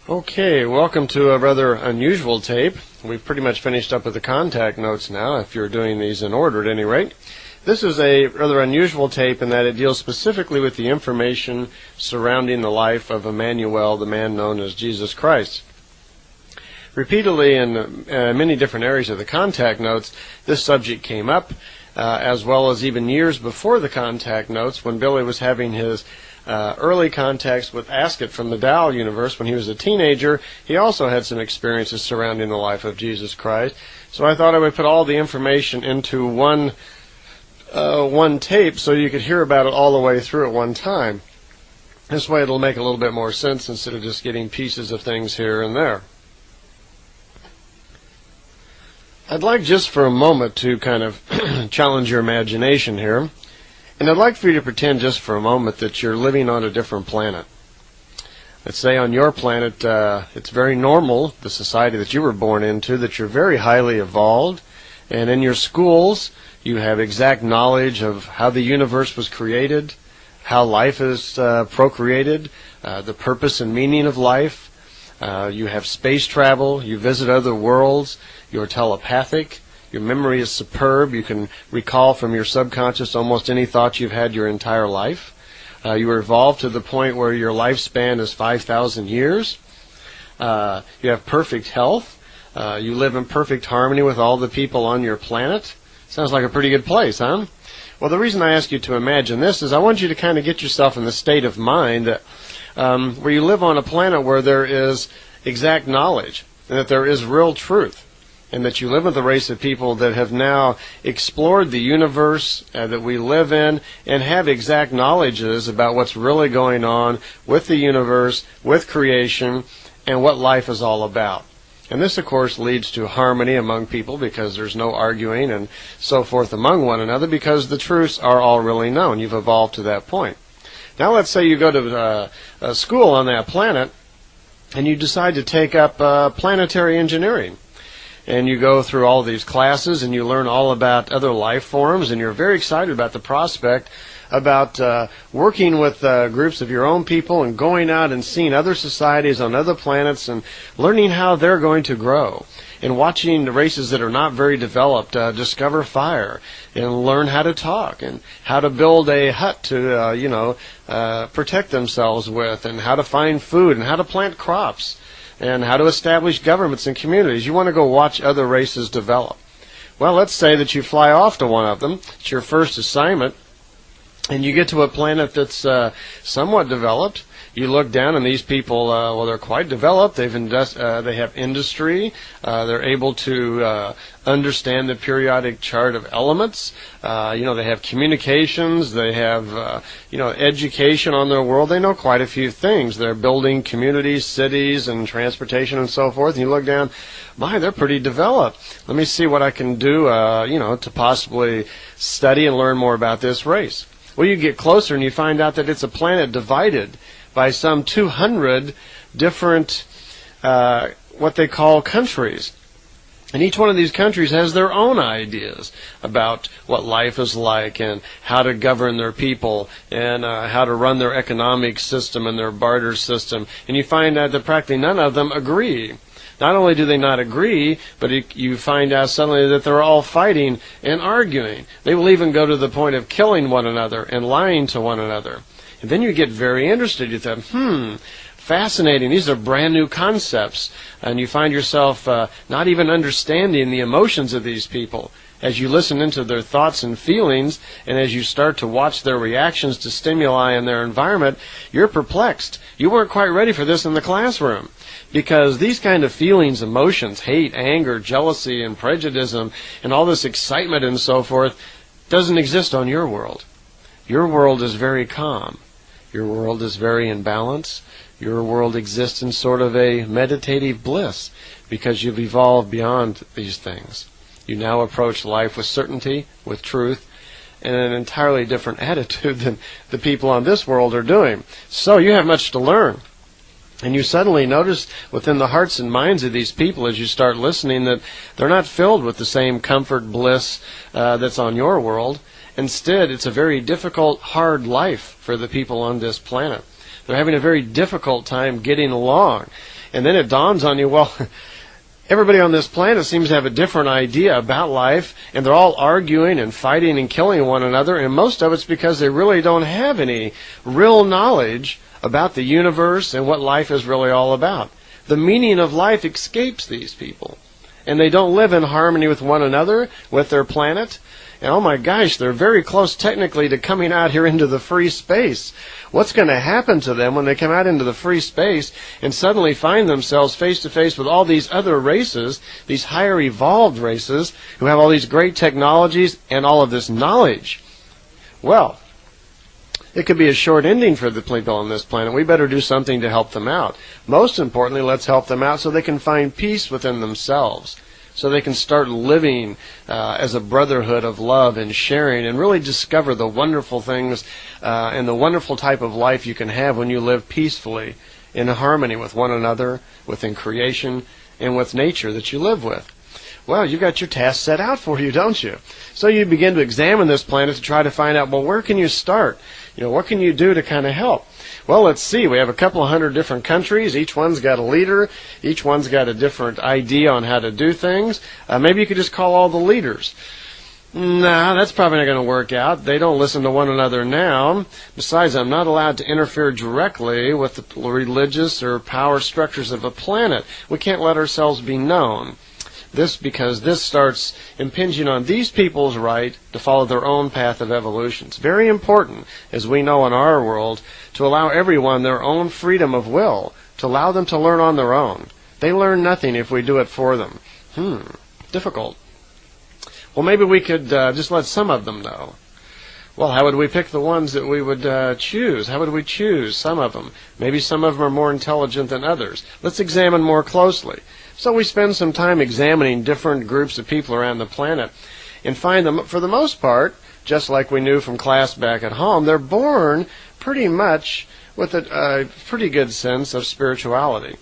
Okay, welcome to a rather unusual tape. We've pretty much finished up with the contact notes now, if you're doing these in order at any rate. This is a rather unusual tape in that it deals specifically with the information surrounding the life of Emmanuel, the man known as Jesus Christ. Repeatedly in many different areas of the contact notes, this subject came up, as well as even years before the contact notes when Billy was having his early contacts with Ascot from the Tao universe when he was a teenager. He also had some experiences surrounding the life of Jesus Christ. So I thought I would put all the information into one tape so you could hear about it all the way through at one time. This way it'll make a little bit more sense instead of just getting pieces of things here and there. I'd like just for a moment to kind of challenge your imagination here. And I'd like for you to pretend just for a moment that you're living on a different planet. Let's say on your planet, it's very normal, the society that you were born into, that you're very highly evolved. And in your schools, you have exact knowledge of how the universe was created, how life is procreated, the purpose and meaning of life. You have space travel, you visit other worlds, you're telepathic. Your memory is superb. You can recall from your subconscious almost any thought you've had your entire life. You were evolved to the point where your lifespan is 5,000 years. You have perfect health. You live in perfect harmony with all the people on your planet. Sounds like a pretty good place, huh? Well, the reason I ask you to imagine this is I want you to kind of get yourself in the state of mind that where you live on a planet where there is exact knowledge and that there is real truth, and that you live with a race of people that have now explored the universe that we live in and have exact knowledges about what's really going on with the universe, with creation, and what life is all about. And this, of course, leads to harmony among people because there's no arguing and so forth among one another because the truths are all really known. You've evolved to that point. Now let's say you go to a school on that planet and you decide to take up planetary engineering. And you go through all these classes and you learn all about other life forms, and you're very excited about the prospect about working with groups of your own people and going out and seeing other societies on other planets and learning how they're going to grow, and watching the races that are not very developed discover fire and learn how to talk and how to build a hut to protect themselves with, and how to find food and how to plant crops, and how to establish governments and communities. You want to go watch other races develop. Well, let's say that you fly off to one of them. It's your first assignment, and you get to a planet that's somewhat developed. You look down, and these people, they're quite developed. They have industry. They're able to understand the periodic chart of elements. They have communications. They have, education on their world. They know quite a few things. They're building communities, cities, and transportation and so forth. And you look down, they're pretty developed. Let me see what I can do, to possibly study and learn more about this race. Well, you get closer, and you find out that it's a planet divided by some 200 different, what they call countries. And each one of these countries has their own ideas about what life is like and how to govern their people and how to run their economic system and their barter system. And you find out that practically none of them agree. Not only do they not agree, but you find out suddenly that they're all fighting and arguing. They will even go to the point of killing one another and lying to one another. And then you get very interested. You think, fascinating. These are brand new concepts. And you find yourself not even understanding the emotions of these people. As you listen into their thoughts and feelings, and as you start to watch their reactions to stimuli in their environment, you're perplexed. You weren't quite ready for this in the classroom. Because these kind of feelings, emotions, hate, anger, jealousy, and prejudice, and all this excitement and so forth, doesn't exist on your world. Your world is very calm. Your world is very in balance. Your world exists in sort of a meditative bliss because you've evolved beyond these things. You now approach life with certainty, with truth, and an entirely different attitude than the people on this world are doing. So you have much to learn. And you suddenly notice within the hearts and minds of these people as you start listening that they're not filled with the same comfort, bliss that's on your world. Instead, it's a very difficult, hard life for the people on this planet. They're having a very difficult time getting along. And then it dawns on you, well, everybody on this planet seems to have a different idea about life, and they're all arguing and fighting and killing one another, and most of it's because they really don't have any real knowledge about the universe and what life is really all about. The meaning of life escapes these people, and they don't live in harmony with one another, with their planet. And oh my gosh, they're very close technically to coming out here into the free space. What's going to happen to them when they come out into the free space and suddenly find themselves face to face with all these other races, these higher evolved races, who have all these great technologies and all of this knowledge? Well, it could be a short ending for the people on this planet. We better do something to help them out. Most importantly, let's help them out so they can find peace within themselves, so they can start living as a brotherhood of love and sharing, and really discover the wonderful things and the wonderful type of life you can have when you live peacefully in harmony with one another, within creation, and with nature that you live with. Well, you've got your task set out for you, don't you? So you begin to examine this planet to try to find out, well, where can you start? What can you do to kind of help? Well, let's see. We have a couple of hundred different countries. Each one's got a leader. Each one's got a different idea on how to do things. Maybe you could just call all the leaders. Nah, that's probably not going to work out. They don't listen to one another now. Besides, I'm not allowed to interfere directly with the religious or power structures of a planet. We can't let ourselves be known. Because this starts impinging on these people's right to follow their own path of evolution. It's very important, as we know in our world, to allow everyone their own freedom of will, to allow them to learn on their own. They learn nothing if we do it for them. Difficult. Well, maybe we could just let some of them know. Well, how would we pick the ones that we would choose? How would we choose some of them? Maybe some of them are more intelligent than others. Let's examine more closely. So we spend some time examining different groups of people around the planet and find them, for the most part, just like we knew from class back at home, they're born pretty much with a pretty good sense of spirituality.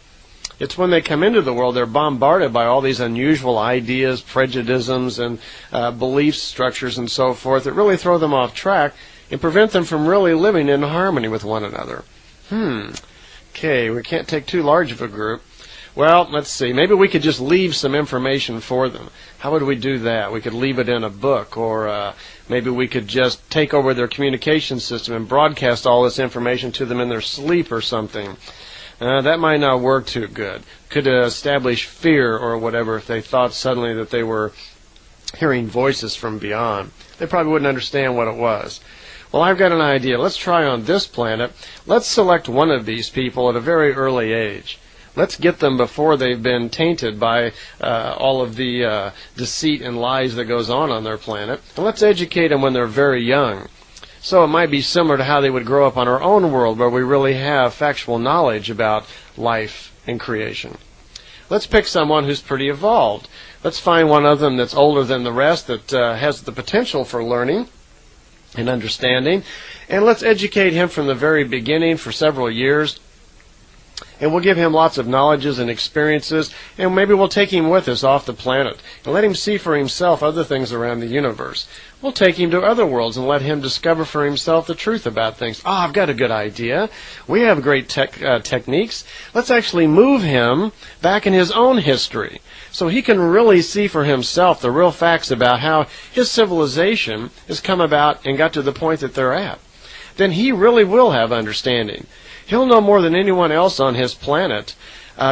It's when they come into the world, they're bombarded by all these unusual ideas, prejudices, and belief structures and so forth that really throw them off track and prevent them from really living in harmony with one another. Okay, we can't take too large of a group. Well, let's see. Maybe we could just leave some information for them. How would we do that? We could leave it in a book, or maybe we could just take over their communication system and broadcast all this information to them in their sleep or something. That might not work too good. Could establish fear or whatever if they thought suddenly that they were hearing voices from beyond. They probably wouldn't understand what it was. Well, I've got an idea. Let's try on this planet. Let's select one of these people at a very early age. Let's get them before they've been tainted by all of the deceit and lies that goes on their planet. And let's educate them when they're very young. So it might be similar to how they would grow up on our own world, where we really have factual knowledge about life and creation. Let's pick someone who's pretty evolved. Let's find one of them that's older than the rest, that has the potential for learning and understanding. And let's educate him from the very beginning for several years. And we'll give him lots of knowledges and experiences, and maybe we'll take him with us off the planet and let him see for himself other things around the universe. We'll take him to other worlds and let him discover for himself the truth about things. I've got a good idea. We have great techniques. Let's actually move him back in his own history so he can really see for himself the real facts about how his civilization has come about and got to the point that they're at. Then he really will have understanding. He'll know more than anyone else on his planet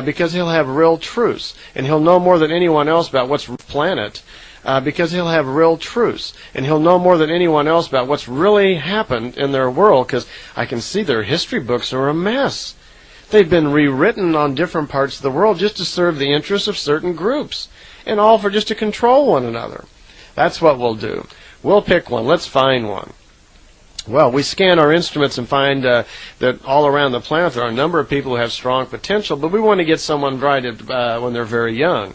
because he'll have real truths. And he'll know more than anyone else about what's planet because he'll have real truths. And he'll know more than anyone else about what's really happened in their world, because I can see their history books are a mess. They've been rewritten on different parts of the world just to serve the interests of certain groups, and all for just to control one another. That's what we'll do. We'll pick one. Let's find one. Well, we scan our instruments and find that all around the planet there are a number of people who have strong potential, but we want to get someone right when they're very young.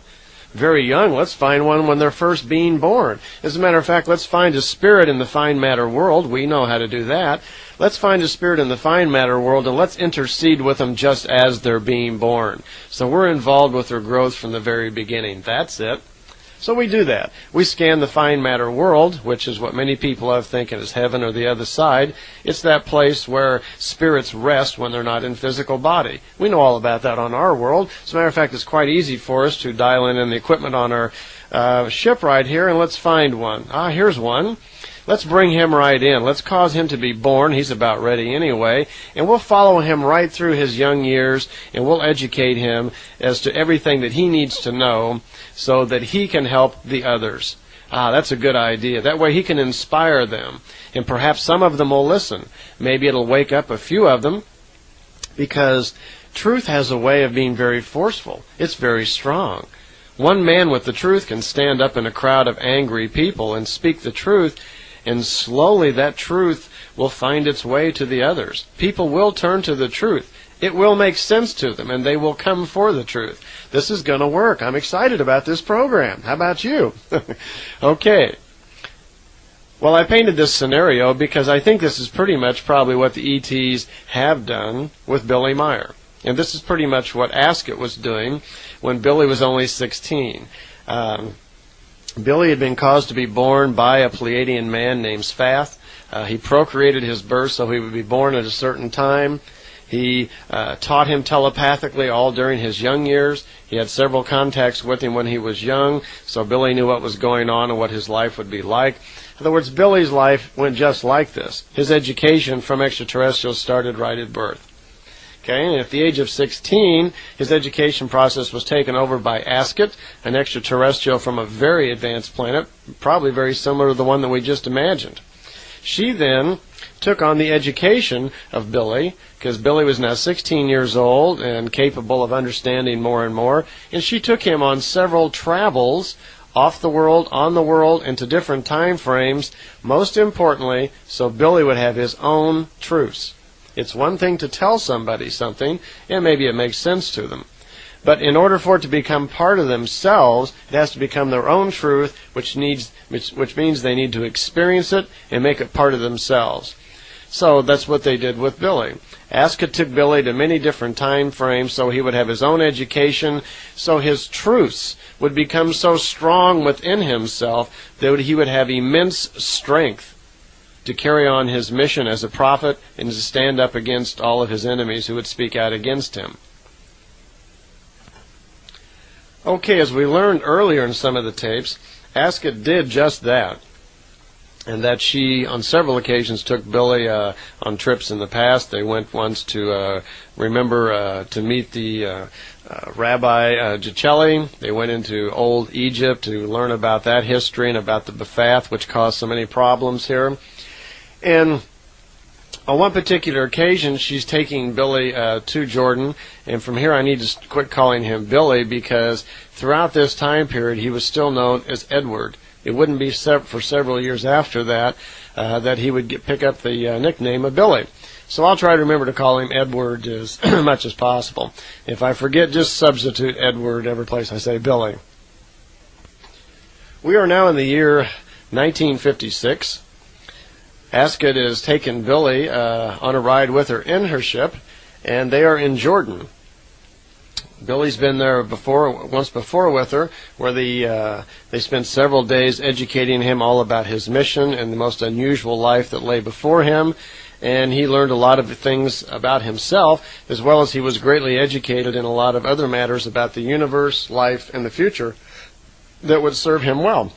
Very young, let's find one when they're first being born. As a matter of fact, let's find a spirit in the fine matter world. We know how to do that. Let's find a spirit in the fine matter world, and let's intercede with them just as they're being born. So we're involved with their growth from the very beginning. That's it. So we do that. We scan the fine matter world, which is what many people have thinking is heaven or the other side. It's that place where spirits rest when they're not in physical body. We know all about that on our world. As a matter of fact, it's quite easy for us to dial in the equipment on our ship right here, and let's find one. Here's one. Let's bring him right in. Let's cause him to be born. He's about ready anyway. And we'll follow him right through his young years, and we'll educate him as to everything that he needs to know so that he can help the others. That's a good idea. That way he can inspire them. And perhaps some of them will listen. Maybe it'll wake up a few of them, because truth has a way of being very forceful. It's very strong. One man with the truth can stand up in a crowd of angry people and speak the truth, and slowly that truth will find its way to the others. People will turn to the truth. It will make sense to them, and they will come for the truth. This is going to work. I'm excited about this program. How about you? Okay. Well, I painted this scenario because I think this is pretty much probably what the ETs have done with Billy Meier. And this is pretty much what Ascot was doing when Billy was only 16. Billy had been caused to be born by a Pleiadian man named Sfath. He procreated his birth so he would be born at a certain time. He taught him telepathically all during his young years. He had several contacts with him when he was young, so Billy knew what was going on and what his life would be like. In other words, Billy's life went just like this. His education from extraterrestrials started right at birth. Okay, and at the age of 16, his education process was taken over by Ascot, an extraterrestrial from a very advanced planet, probably very similar to the one that we just imagined. She then took on the education of Billy, because Billy was now 16 years old and capable of understanding more and more, and she took him on several travels off the world, on the world, into different time frames, most importantly, so Billy would have his own truths. It's one thing to tell somebody something, and maybe it makes sense to them. But in order for it to become part of themselves, it has to become their own truth, which means they need to experience it and make it part of themselves. So that's what they did with Billy. Ascot took Billy to many different time frames so he would have his own education, so his truths would become so strong within himself that he would have immense strength to carry on his mission as a prophet and to stand up against all of his enemies who would speak out against him. Okay, as we learned earlier in some of the tapes, Ascot did just that. And that she, on several occasions, took Billy on trips in the past. They went once to to meet the Rabbi Gicelli. They went into old Egypt to learn about that history and about the Bephath, which caused so many problems here. And on one particular occasion, she's taking Billy to Jordan, and from here I need to quit calling him Billy, because throughout this time period he was still known as Edward. It wouldn't be for several years after that that he would pick up the nickname of Billy. So I'll try to remember to call him Edward as much as possible. If I forget, just substitute Edward every place I say Billy. We are now in the year 1956. Ascot has taken Billy on a ride with her in her ship, and they are in Jordan. Billy's been there once before with her, where they spent several days educating him all about his mission and the most unusual life that lay before him. And he learned a lot of things about himself, as well as he was greatly educated in a lot of other matters about the universe, life, and the future that would serve him well.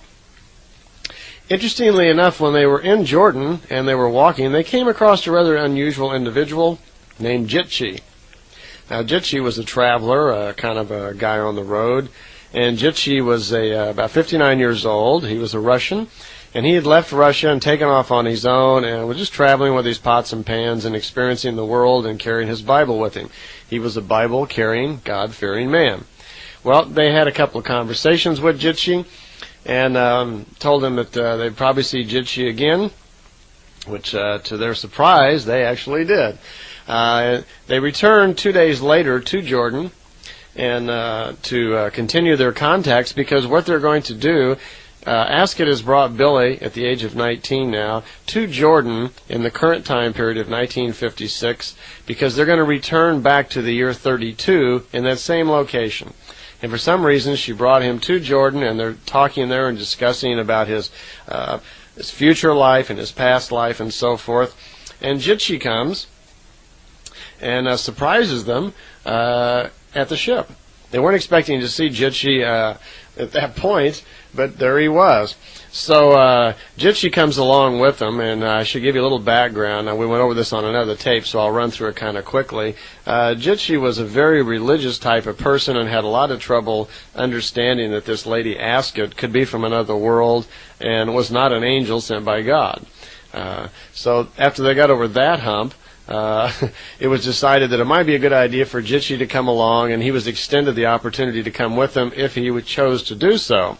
Interestingly enough, when they were in Jordan and they were walking, they came across a rather unusual individual named Jitchi. Now, Jitchi was a traveler, kind of a guy on the road, and Jitchi was about 59 years old. He was a Russian, and he had left Russia and taken off on his own and was just traveling with his pots and pans and experiencing the world and carrying his Bible with him. He was a Bible-carrying, God-fearing man. Well, they had a couple of conversations with Jitchi and told him that they'd probably see Jitchi again, which, to their surprise, they actually did. They returned 2 days later to Jordan and to continue their contacts, because what they're going to do, Ascot has brought Billy, at the age of 19 now, to Jordan in the current time period of 1956, because they're going to return back to the year 32 in that same location. And for some reason, she brought him to Jordan, and they're talking there and discussing about his future life and his past life and so forth. And Jitsi comes and surprises them at the ship. They weren't expecting to see Jitsi at that point, but there he was. So Jitsi comes along with them, and I should give you a little background. We went over this on another tape, so I'll run through it kind of quickly. Jitsi was a very religious type of person and had a lot of trouble understanding that this lady Ascot could be from another world and was not an angel sent by God. So after they got over that hump, it was decided that it might be a good idea for Jitsi to come along, and he was extended the opportunity to come with them if he chose to do so.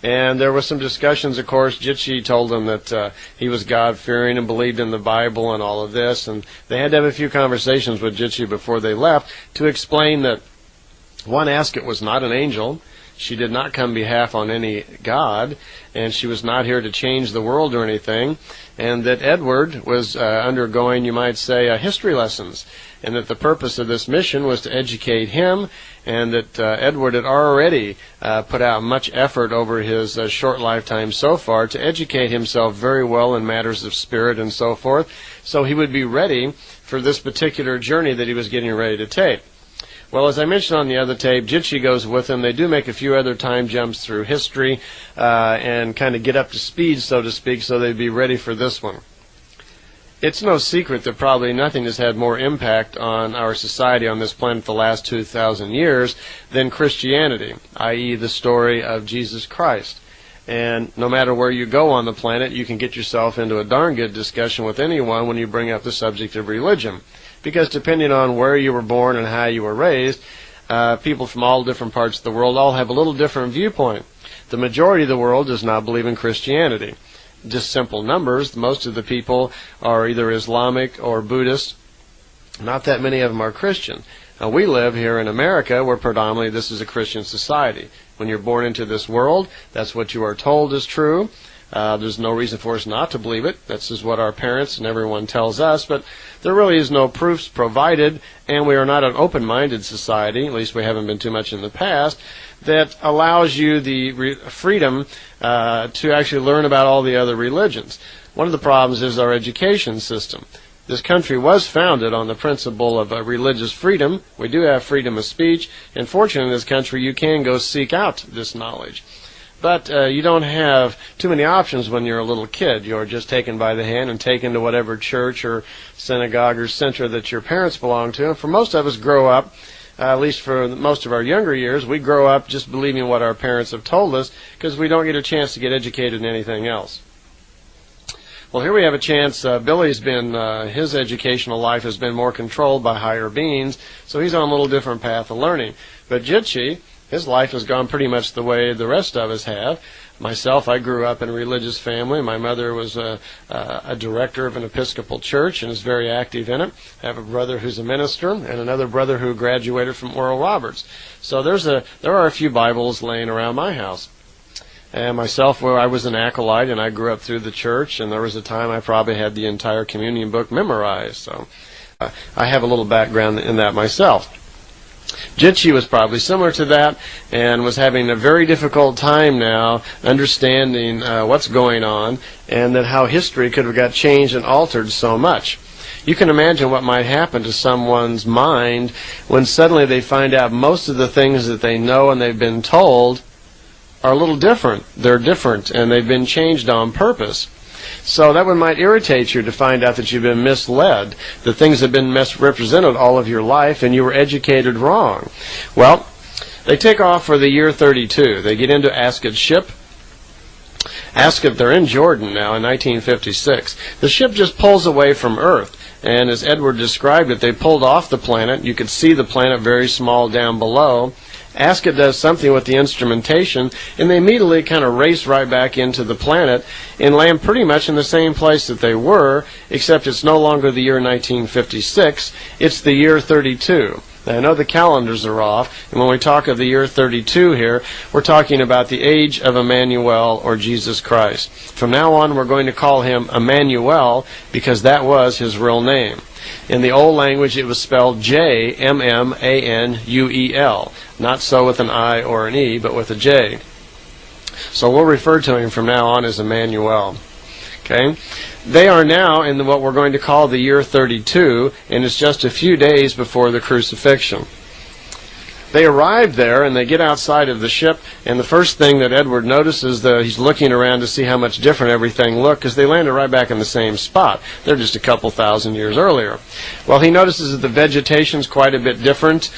And there were some discussions, of course. Jitsi told them that he was God-fearing and believed in the Bible and all of this, and they had to have a few conversations with Jitsi before they left to explain that, one, Ascot was not an angel. She did not come behalf on any God, and she was not here to change the world or anything, and that Edward was undergoing, you might say, history lessons, and that the purpose of this mission was to educate him, and that Edward had already put out much effort over his short lifetime so far to educate himself very well in matters of spirit and so forth, so he would be ready for this particular journey that he was getting ready to take. Well, as I mentioned on the other tape, Jitsi goes with him. They do make a few other time jumps through history and kind of get up to speed, so to speak, so they'd be ready for this one. It's no secret that probably nothing has had more impact on our society on this planet the last 2,000 years than Christianity, i.e. the story of Jesus Christ. And no matter where you go on the planet, you can get yourself into a darn good discussion with anyone when you bring up the subject of religion. Because depending on where you were born and how you were raised, people from all different parts of the world all have a little different viewpoint. The majority of the world does not believe in Christianity. Just simple numbers. Most of the people are either Islamic or Buddhist. Not that many of them are Christian. Now, we live here in America where predominantly this is a Christian society. When you're born into this world, that's what you are told is true. There's no reason for us not to believe it. This is what our parents and everyone tells us, but there really is no proofs provided, and we are not an open-minded society, at least we haven't been too much in the past, that allows you the freedom to actually learn about all the other religions. One of the problems is our education system. This country was founded on the principle of religious freedom. We do have freedom of speech, and fortunately in this country you can go seek out this knowledge. But you don't have too many options when you're a little kid. You're just taken by the hand and taken to whatever church or synagogue or center that your parents belong to. And for most of us grow up, at least for most of our younger years, we grow up just believing what our parents have told us because we don't get a chance to get educated in anything else. Well, here we have a chance. Billy's been, his educational life has been more controlled by higher beings, so he's on a little different path of learning. But Jitsi, his life has gone pretty much the way the rest of us have. Myself, I grew up in a religious family. My mother was a director of an Episcopal church and is very active in it. I have a brother who's a minister and another brother who graduated from Oral Roberts. So there are a few Bibles laying around my house. And myself, well, I was an acolyte and I grew up through the church, and there was a time I probably had the entire communion book memorized. So I have a little background in that myself. Jitsi was probably similar to that and was having a very difficult time now understanding what's going on and that how history could have got changed and altered so much. You can imagine what might happen to someone's mind when suddenly they find out most of the things that they know and they've been told are a little different. They're different and they've been changed on purpose. So that one might irritate you to find out that you've been misled, that things have been misrepresented all of your life and you were educated wrong. Well, they take off for the year 32. They get into Ascot's ship. Ascot, they're in Jordan now in 1956. The ship just pulls away from Earth, and as Edward described it, they pulled off the planet. You could see the planet very small down below. Ascot does something with the instrumentation, and they immediately kind of race right back into the planet and land pretty much in the same place that they were, except it's no longer the year 1956, it's the year 32. Now, I know the calendars are off, and when we talk of the year 32 here, we're talking about the age of Emmanuel, or Jesus Christ. From now on, we're going to call him Emmanuel because that was his real name. In the old language, it was spelled Jmmanuel. Not so with an I or an E, but with a J. So we'll refer to him from now on as Emmanuel. Okay? They are now in what we're going to call the year 32, and it's just a few days before the crucifixion. They arrive there, and they get outside of the ship, and the first thing that Edward notices, he's looking around to see how much different everything looked, because they landed right back in the same spot. They're just a couple thousand years earlier. Well, he notices that the vegetation's quite a bit different.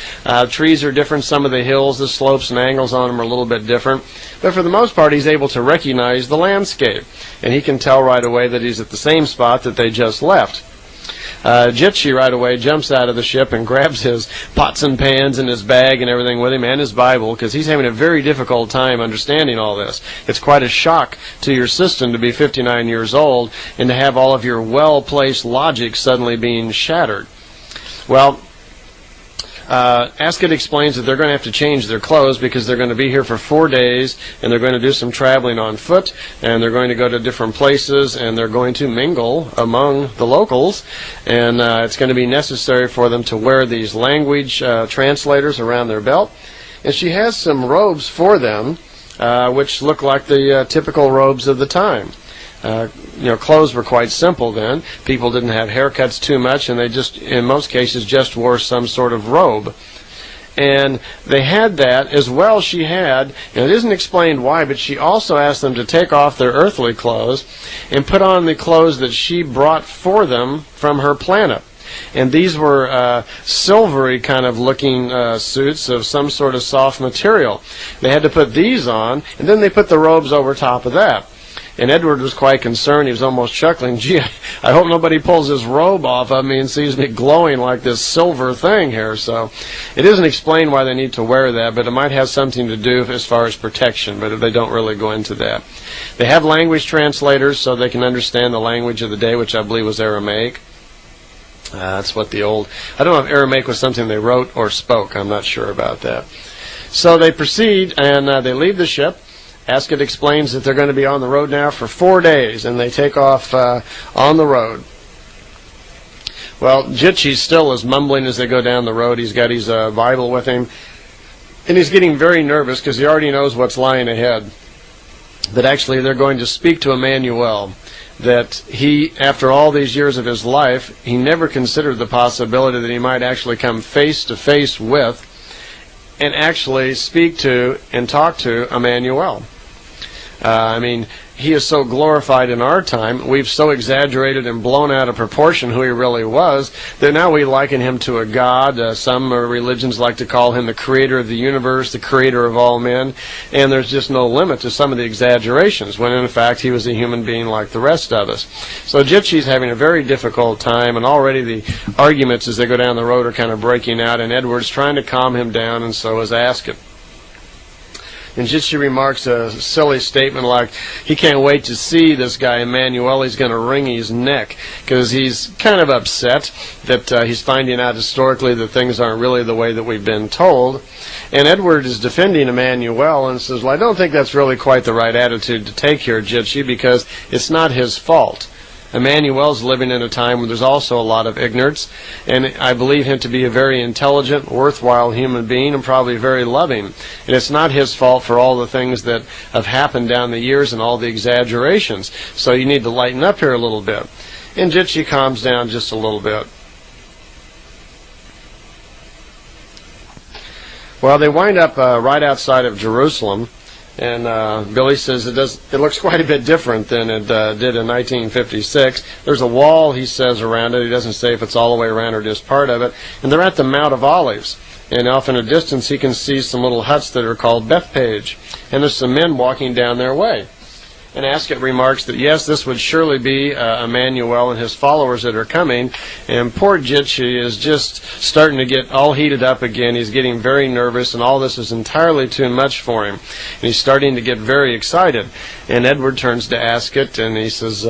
Trees are different. Some of the hills, the slopes and angles on them are a little bit different. But for the most part, he's able to recognize the landscape, and he can tell right away that he's at the same spot that they just left. Jitchi right away jumps out of the ship and grabs his pots and pans and his bag and everything with him and his Bible, because he's having a very difficult time understanding all this. It's quite a shock to your system to be 59 years old and to have all of your well-placed logic suddenly being shattered. Well, Ascot explains that they're going to have to change their clothes because they're going to be here for 4 days, and they're going to do some traveling on foot, and they're going to go to different places, and they're going to mingle among the locals, and it's going to be necessary for them to wear these language translators around their belt. And she has some robes for them, which look like the typical robes of the time. Clothes were quite simple then. People didn't have haircuts too much, and they just, in most cases, just wore some sort of robe. And they had that as well. She had, and it isn't explained why, but she also asked them to take off their earthly clothes and put on the clothes that she brought for them from her planet. And these were silvery kind of looking suits of some sort of soft material. They had to put these on, and then they put the robes over top of that. And Edward was quite concerned. He was almost chuckling. Gee, I hope nobody pulls his robe off of me and sees me glowing like this silver thing here. So it isn't explained why they need to wear that, but it might have something to do as far as protection, but they don't really go into that. They have language translators so they can understand the language of the day, which I believe was Aramaic. That's what the old... I don't know if Aramaic was something they wrote or spoke. I'm not sure about that. So they proceed, and they leave the ship. Ascot explains that they're going to be on the road now for 4 days, and they take off on the road. Well, Jitchi still is mumbling as they go down the road. He's got his Bible with him, and he's getting very nervous because he already knows what's lying ahead. That actually they're going to speak to Emmanuel. That he, after all these years of his life, he never considered the possibility that he might actually come face to face with and actually speak to and talk to Emmanuel. He is so glorified in our time. We've so exaggerated and blown out of proportion who he really was that now we liken him to a god. Some religions like to call him the creator of the universe, the creator of all men, and there's just no limit to some of the exaggerations, when in fact he was a human being like the rest of us. So Jitchi's having a very difficult time, and already the arguments as they go down the road are kind of breaking out, and Edward's trying to calm him down, and so is Ascot. And Jitchi remarks a silly statement like, he can't wait to see this guy Emmanuel. He's going to wring his neck, because he's kind of upset that he's finding out historically that things aren't really the way that we've been told. And Edward is defending Emmanuel and says, well, I don't think that's really quite the right attitude to take here, Jitchi, because it's not his fault. Emmanuel's living in a time where there's also a lot of ignorance, and I believe him to be a very intelligent, worthwhile human being, and probably very loving. And it's not his fault for all the things that have happened down the years and all the exaggerations. So you need to lighten up here a little bit. And Jitchi calms down just a little bit. Well, they wind up right outside of Jerusalem. And Billy says it looks quite a bit different than it did in 1956. There's a wall, he says, around it. He doesn't say if it's all the way around or just part of it. And they're at the Mount of Olives. And off in a distance, he can see some little huts that are called Bethpage. And there's some men walking down their way. And Ascot remarks that, yes, this would surely be Emmanuel and his followers that are coming. And poor Jitchi is just starting to get all heated up again. He's getting very nervous, and all this is entirely too much for him. And he's starting to get very excited. And Edward turns to Ascot, and he says,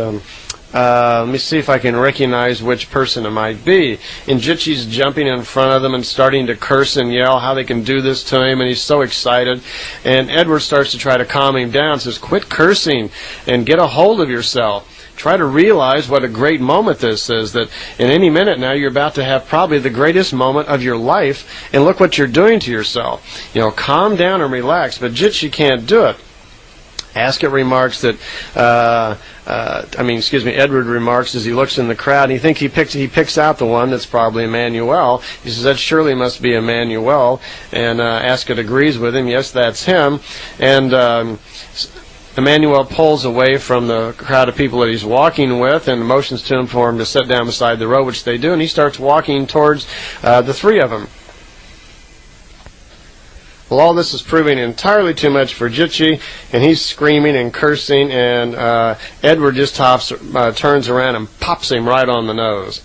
Let me see if I can recognize which person it might be. And Jitchi's jumping in front of them and starting to curse and yell how they can do this to him, and he's so excited. And Edward starts to try to calm him down, says, quit cursing and get a hold of yourself. Try to realize what a great moment this is, that in any minute now you're about to have probably the greatest moment of your life, and look what you're doing to yourself. Calm down and relax. But Jitchi can't do it. Ascot remarks that, Edward remarks as he looks in the crowd, and he picks out the one that's probably Emmanuel. He says, that surely must be Emmanuel. And Ascot agrees with him, yes, that's him. And Emmanuel pulls away from the crowd of people that he's walking with and motions to him for him to sit down beside the road, which they do, and he starts walking towards the three of them. Well, all this is proving entirely too much for Jitchi, and he's screaming and cursing, and Edward just turns around and pops him right on the nose.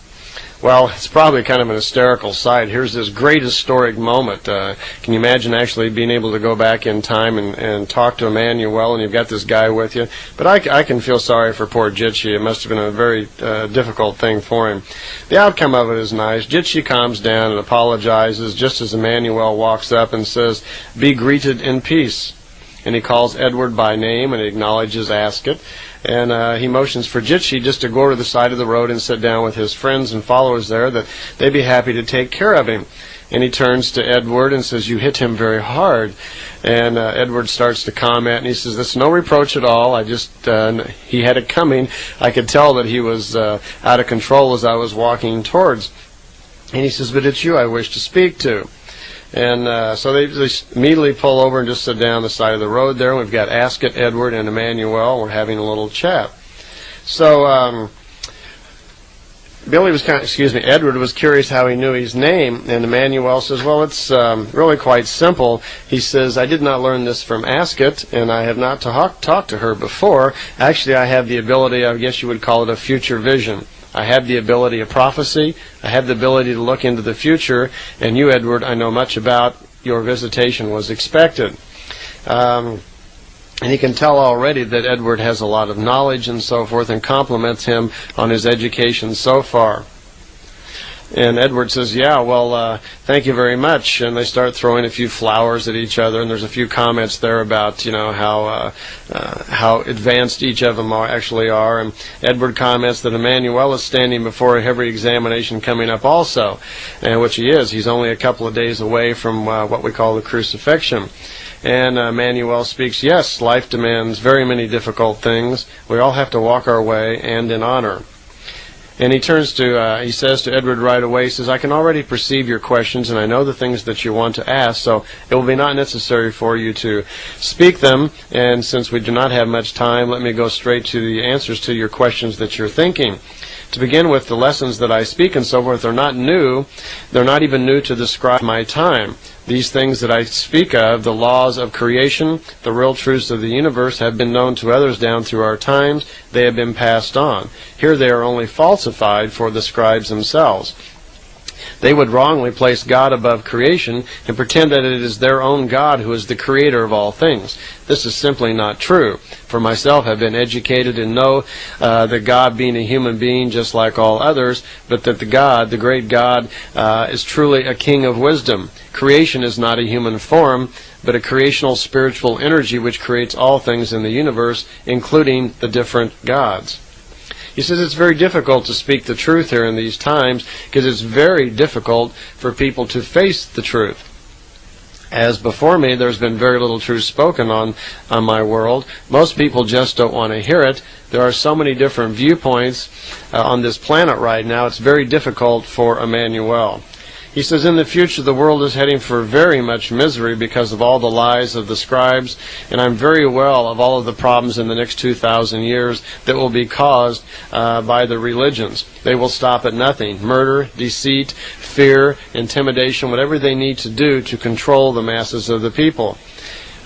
Well, it's probably kind of an hysterical sight. Here's this great historic moment. Can you imagine actually being able to go back in time and talk to Emmanuel, and you've got this guy with you? But I can feel sorry for poor Jitchi. It must have been a very difficult thing for him. The outcome of it is nice. Jitchi calms down and apologizes just as Emmanuel walks up and says, be greeted in peace. And he calls Edward by name and acknowledges Ascot. And he motions for Jitchi just to go over to the side of the road and sit down with his friends and followers there, that they'd be happy to take care of him. And he turns to Edward and says, you hit him very hard. And Edward starts to comment, and he says, that's no reproach at all. He had it coming. I could tell that he was out of control as I was walking towards. And he says, but it's you I wish to speak to. And so they immediately pull over and just sit down the side of the road there. We've got Ascot, Edward, and Emmanuel. We're having a little chat. So Edward was curious how he knew his name, and Emmanuel says, well, it's really quite simple. He says, I did not learn this from Ascot, and I have not talked to her before. Actually, I have the ability, I guess you would call it a future vision. I have the ability of prophecy. I have the ability to look into the future. And you, Edward, I know much about. Your visitation was expected. And he can tell already that Edward has a lot of knowledge and so forth, and compliments him on his education so far. And Edward says, yeah, well, thank you very much. And they start throwing a few flowers at each other, and there's a few comments there about, how advanced each of them actually are. And Edward comments that Emmanuel is standing before a heavy examination coming up also, and which he is. He's only a couple of days away from what we call the Crucifixion. And Emmanuel speaks, yes, life demands very many difficult things. We all have to walk our way, and in honor. And he says to Edward right away, he says, I can already perceive your questions, and I know the things that you want to ask, so it will be not necessary for you to speak them. And since we do not have much time, let me go straight to the answers to your questions that you're thinking. To begin with, the lessons that I speak and so forth are not new. They're not even new to describe my time. These things that I speak of, the laws of creation, the real truths of the universe, have been known to others down through our times. They have been passed on. Here they are only falsified for the scribes themselves. They would wrongly place God above creation and pretend that it is their own God who is the creator of all things. This is simply not true. For myself, I've been educated and know that God being a human being just like all others, but that the great God, is truly a king of wisdom. Creation is not a human form, but a creational spiritual energy which creates all things in the universe, including the different gods. He says it's very difficult to speak the truth here in these times because it's very difficult for people to face the truth. As before me, there's been very little truth spoken on my world. Most people just don't want to hear it. There are so many different viewpoints on this planet right now, it's very difficult for Emmanuel. He says, in the future, the world is heading for very much misery because of all the lies of the scribes, and I'm very well of all of the problems in the next 2,000 years that will be caused by the religions. They will stop at nothing. Murder, deceit, fear, intimidation, whatever they need to do to control the masses of the people.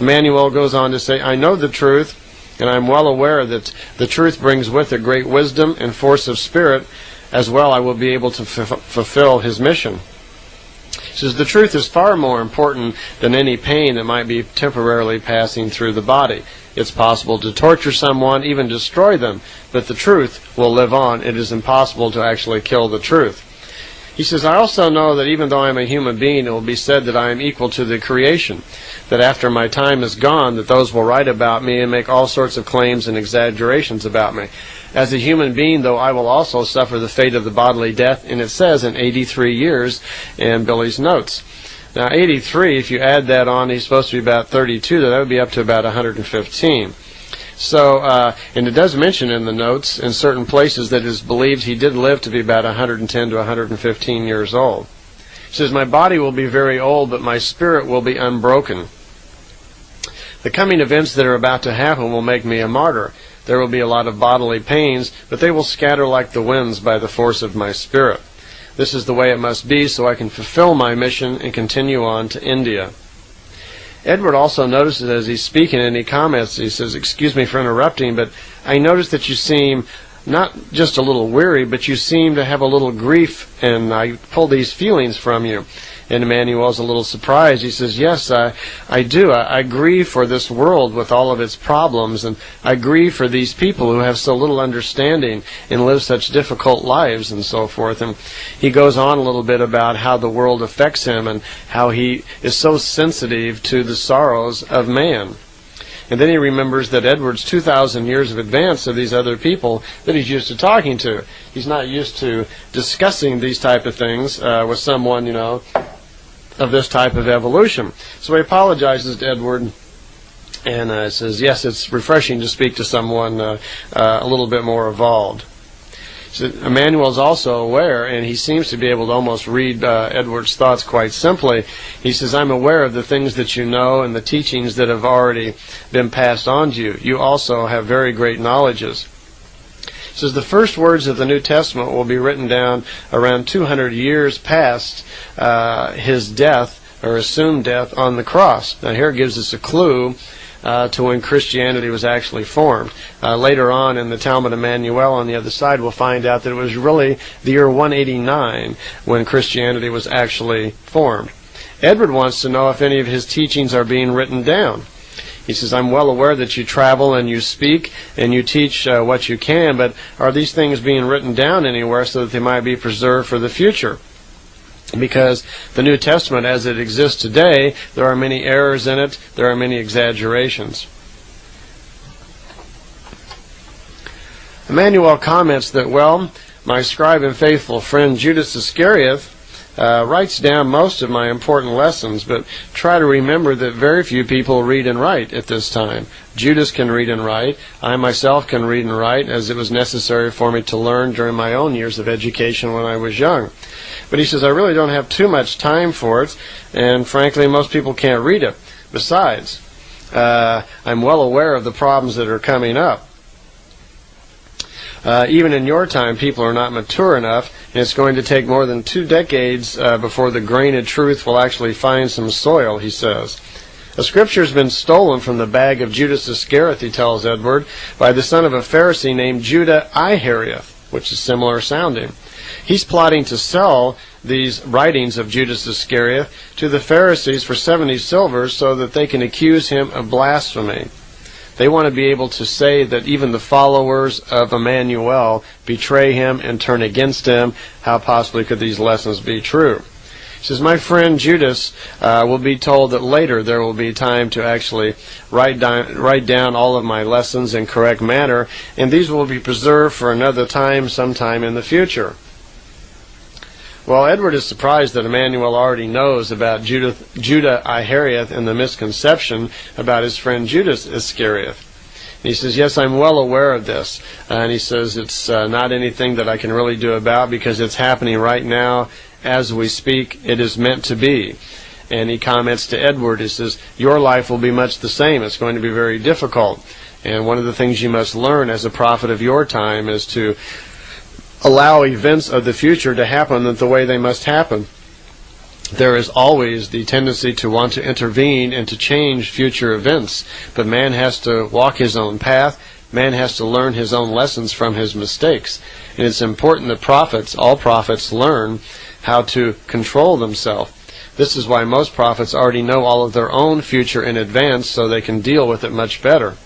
Emmanuel goes on to say, I know the truth, and I'm well aware that the truth brings with it great wisdom and force of spirit. As well, I will be able to fulfill his mission. He says, the truth is far more important than any pain that might be temporarily passing through the body. It's possible to torture someone, even destroy them, but the truth will live on. It is impossible to actually kill the truth. He says, I also know that even though I am a human being, it will be said that I am equal to the creation, that after my time is gone, that those will write about me and make all sorts of claims and exaggerations about me. As a human being, though, I will also suffer the fate of the bodily death, and it says in 83 years in Billy's notes. Now, 83, if you add that on, he's supposed to be about 32, that would be up to about 115. So, and it does mention in the notes in certain places that it is believed he did live to be about 110 to 115 years old. He says, my body will be very old, but my spirit will be unbroken. The coming events that are about to happen will make me a martyr. There will be a lot of bodily pains, but they will scatter like the winds by the force of my spirit. This is the way it must be, so I can fulfill my mission and continue on to India. Edward also notices as he's speaking, and he comments, he says, excuse me for interrupting, but I notice that you seem not just a little weary, but you seem to have a little grief, and I pull these feelings from you. And Emmanuel's a little surprised. He says, yes, I do. I grieve for this world with all of its problems, and I grieve for these people who have so little understanding and live such difficult lives and so forth. And he goes on a little bit about how the world affects him and how he is so sensitive to the sorrows of man. And then he remembers that Edward's 2,000 years of advance of these other people that he's used to talking to. He's not used to discussing these type of things with someone, you know, of this type of evolution. So he apologizes to Edward and says, yes, it's refreshing to speak to someone a little bit more evolved. So Emmanuel is also aware, and he seems to be able to almost read Edward's thoughts quite simply. He says, I'm aware of the things that you know and the teachings that have already been passed on to you. You also have very great knowledges. He says, the first words of the New Testament will be written down around 200 years past his death, or assumed death, on the cross. Now here gives us a clue to when Christianity was actually formed. Later on in the Talmud Emmanuel on the other side, we'll find out that it was really the year 189 when Christianity was actually formed. Edward wants to know if any of his teachings are being written down. He says, I'm well aware that you travel and you speak and you teach what you can, but are these things being written down anywhere so that they might be preserved for the future? Because the New Testament as it exists today, there are many errors in it, there are many exaggerations. Emmanuel comments that, well, my scribe and faithful friend Judas Iscariot writes down most of my important lessons, but try to remember that very few people read and write at this time. Judas can read and write. I myself can read and write, as it was necessary for me to learn during my own years of education when I was young. But he says, I really don't have too much time for it, and frankly, most people can't read it. Besides, I'm well aware of the problems that are coming up. Even in your time, people are not mature enough, and it's going to take more than 2 decades before the grain of truth will actually find some soil, he says. A scripture has been stolen from the bag of Judas Iscariot, he tells Edward, by the son of a Pharisee named Judah Iscariot, which is similar sounding. He's plotting to sell these writings of Judas Iscariot to the Pharisees for 70 silvers so that they can accuse him of blasphemy. They want to be able to say that even the followers of Emmanuel betray him and turn against him. How possibly could these lessons be true? He says, my friend Judas will be told that later there will be time to actually write down all of my lessons in correct manner, and these will be preserved for another time, sometime in the future. Well, Edward is surprised that Emmanuel already knows about Judah Iscariot and the misconception about his friend Judas Iscariot. And he says, yes, I'm well aware of this. And he says, it's not anything that I can really do about because it's happening right now as we speak. It is meant to be. And he comments to Edward, he says, your life will be much the same. It's going to be very difficult. And one of the things you must learn as a prophet of your time is to allow events of the future to happen the way they must happen. There is always the tendency to want to intervene and to change future events, but man has to walk his own path. Man has to learn his own lessons from his mistakes. And it's important that all prophets learn how to control themselves. This is why most prophets already know all of their own future in advance, so they can deal with it much better.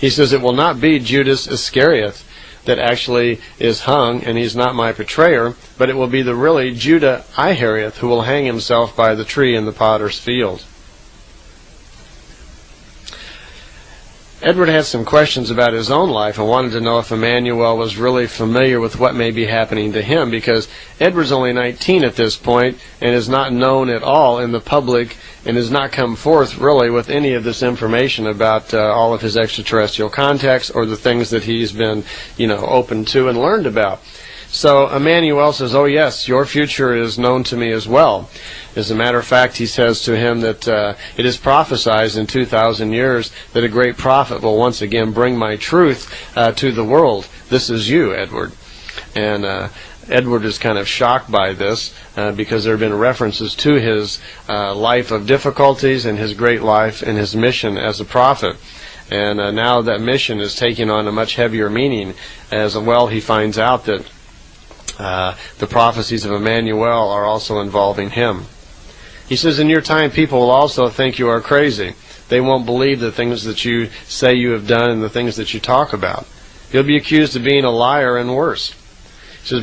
He says, it will not be Judas Iscariot that actually is hung, and he's not my betrayer, but it will be the really Judah Ihariot who will hang himself by the tree in the potter's field. Edward had some questions about his own life and wanted to know if Emmanuel was really familiar with what may be happening to him, because Edward's only 19 at this point and is not known at all in the public and has not come forth really with any of this information about all of his extraterrestrial contacts or the things that he's been, open to and learned about. So Emmanuel says, oh yes, your future is known to me as well. As a matter of fact, he says to him that it is prophesied in 2,000 years that a great prophet will once again bring my truth to the world. This is you, Edward. And Edward is kind of shocked by this because there have been references to his life of difficulties and his great life and his mission as a prophet. And now that mission is taking on a much heavier meaning, as well he finds out that the prophecies of Emmanuel are also involving him. He says, in your time, people will also think you are crazy. They won't believe the things that you say you have done and the things that you talk about. You'll be accused of being a liar and worse. He says,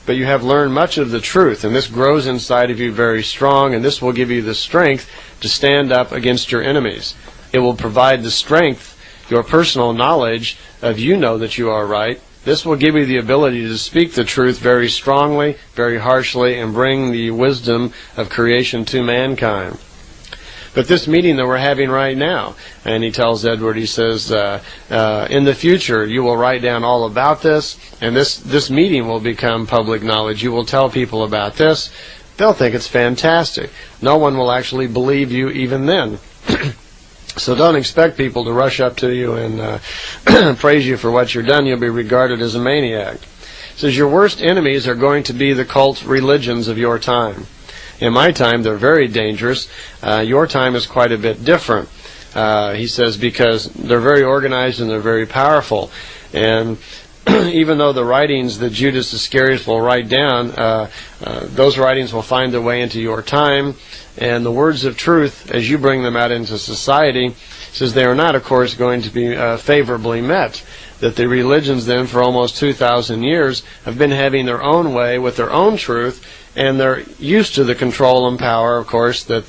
but you have learned much of the truth, and this grows inside of you very strong, and this will give you the strength to stand up against your enemies. It will provide the strength, your personal knowledge of that you are right. This will give you the ability to speak the truth very strongly, very harshly, and bring the wisdom of creation to mankind. But this meeting that we're having right now, and he tells Edward, he says, in the future you will write down all about this, and this meeting will become public knowledge. You will tell people about this. They'll think it's fantastic. No one will actually believe you even then. So don't expect people to rush up to you and praise you for what you've done. You'll be regarded as a maniac. It says, your worst enemies are going to be the cult religions of your time. In my time, they're very dangerous. Your time is quite a bit different. He says, because they're very organized and they're very powerful. And even though the writings that Judas Iscariot will write down, those writings will find their way into your time. And the words of truth, as you bring them out into society, says they are not, of course, going to be favorably met. That the religions then, for almost 2,000 years, have been having their own way with their own truth, and they're used to the control and power, of course, that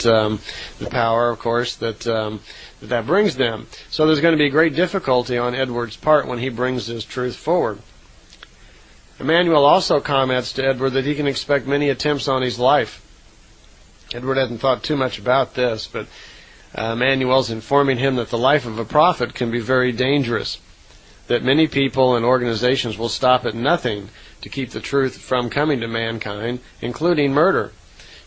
that brings them. So there's going to be great difficulty on Edward's part when he brings his truth forward. Emmanuel also comments to Edward that he can expect many attempts on his life. Edward hadn't thought too much about this, but Emmanuel's informing him that the life of a prophet can be very dangerous, that many people and organizations will stop at nothing to keep the truth from coming to mankind, including murder.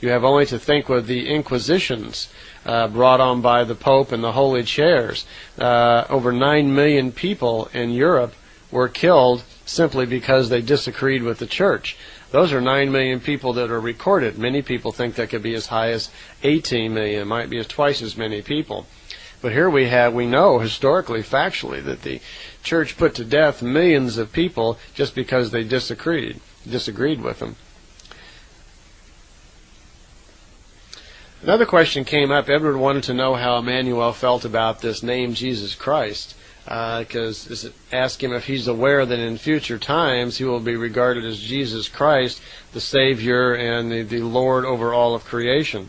You have only to think with the Inquisitions brought on by the Pope and the Holy Chairs. Over 9 million people in Europe were killed simply because they disagreed with the church. Those are 9 million people that are recorded. Many people think that could be as high as 18 million. It might be as twice as many people. But here we know historically, factually, that the church put to death millions of people just because they disagreed with them. Another question came up. Edward wanted to know how Emmanuel felt about this name Jesus Christ, because ask him if he's aware that in future times he will be regarded as Jesus Christ, the Savior and the Lord over all of creation.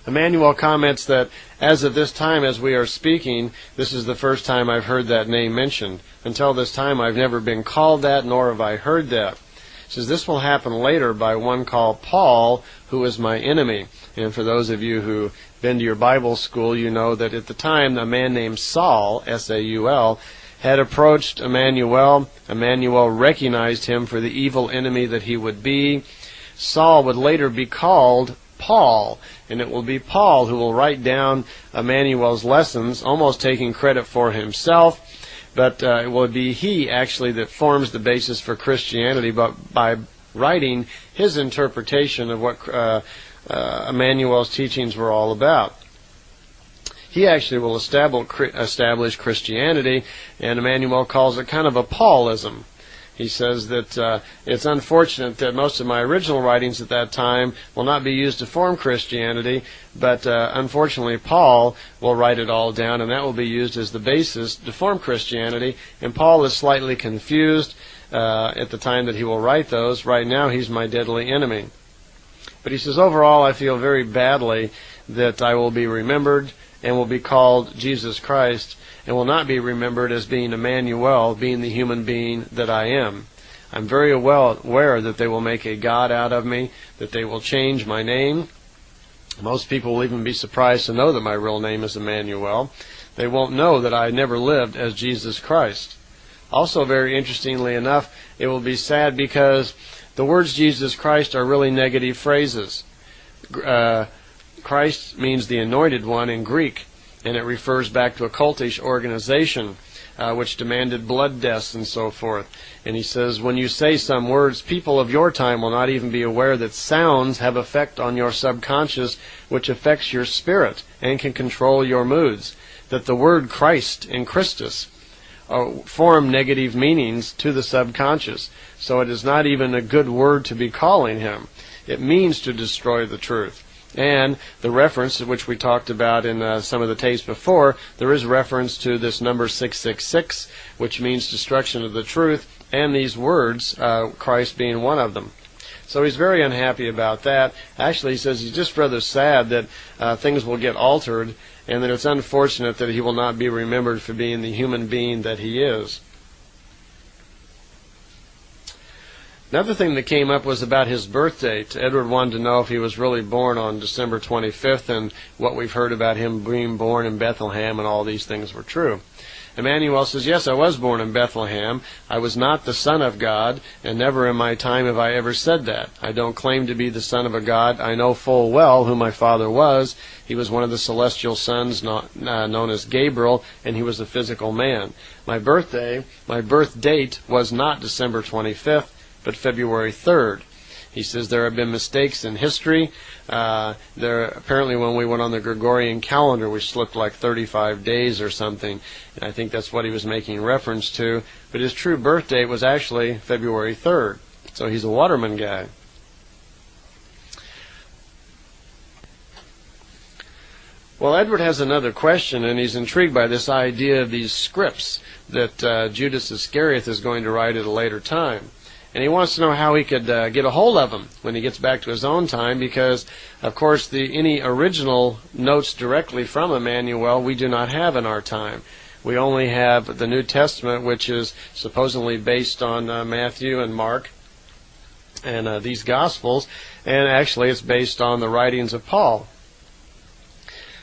Emmanuel comments that as of this time, as we are speaking, this is the first time I've heard that name mentioned. Until this time, I've never been called that, nor have I heard that. He says this will happen later by one called Paul, who is my enemy. And for those of you who've been to your Bible school, you know that at the time, a man named Saul, S-A-U-L, had approached Emmanuel. Emmanuel recognized him for the evil enemy that he would be. Saul would later be called Paul, and it will be Paul who will write down Emmanuel's lessons, almost taking credit for himself, but it will be he actually that forms the basis for Christianity, but by writing his interpretation of what Emmanuel's teachings were all about. He actually will establish Christianity, and Emmanuel calls it kind of a Paulism. He says that it's unfortunate that most of my original writings at that time will not be used to form Christianity, but unfortunately Paul will write it all down, and that will be used as the basis to form Christianity. And Paul is slightly confused at the time that he will write those. Right now he's my deadly enemy. But he says, overall, I feel very badly that I will be remembered and will be called Jesus Christ, and will not be remembered as being Emmanuel, being the human being that I am. I'm very well aware that they will make a God out of me, that they will change my name. Most people will even be surprised to know that my real name is Emmanuel. They won't know that I never lived as Jesus Christ. Also, very interestingly enough, it will be sad because the words Jesus Christ are really negative phrases. Christ means the anointed one in Greek, and it refers back to a cultish organization which demanded blood deaths and so forth. And he says, when you say some words, people of your time will not even be aware that sounds have effect on your subconscious, which affects your spirit and can control your moods. That the word Christ and Christus form negative meanings to the subconscious. So it is not even a good word to be calling him. It means to destroy the truth. And the reference, which we talked about in some of the tapes before, there is reference to this number 666, which means destruction of the truth, and these words, Christ being one of them. So he's very unhappy about that. Actually, he says he's just rather sad that things will get altered, and that it's unfortunate that he will not be remembered for being the human being that he is. Another thing that came up was about his birth date. Edward wanted to know if he was really born on December 25th, and what we've heard about him being born in Bethlehem, and all these things were true. Emmanuel says, yes, I was born in Bethlehem. I was not the son of God, and never in my time have I ever said that. I don't claim to be the son of a God. I know full well who my father was. He was one of the celestial sons known as Gabriel, and he was a physical man. My birth date was not December 25th, but February 3rd. He says there have been mistakes in history. Apparently when we went on the Gregorian calendar, we slipped like 35 days or something, and I think that's what he was making reference to. But his true birth date was actually February 3rd. So he's a Waterman guy. Well, Edward has another question, and he's intrigued by this idea of these scripts that Judas Iscariot is going to write at a later time. And he wants to know how he could get a hold of them when he gets back to his own time, because, of course, any original notes directly from Emmanuel we do not have in our time. We only have the New Testament, which is supposedly based on Matthew and Mark and these Gospels, and actually it's based on the writings of Paul.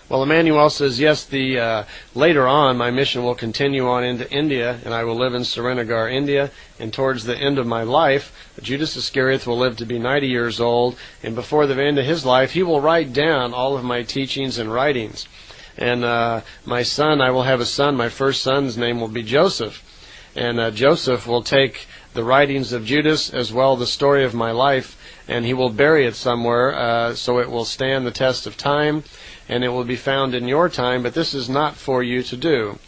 Well, Emmanuel says, yes, later on my mission will continue on into India, and I will live in Srinagar, India, and towards the end of my life, Judas Iscariot will live to be 90 years old, and before the end of his life, he will write down all of my teachings and writings. And my son, I will have a son, my first son's name will be Joseph, and Joseph will take the writings of Judas as well the story of my life, and he will bury it somewhere so it will stand the test of time, and it will be found in your time, but this is not for you to do.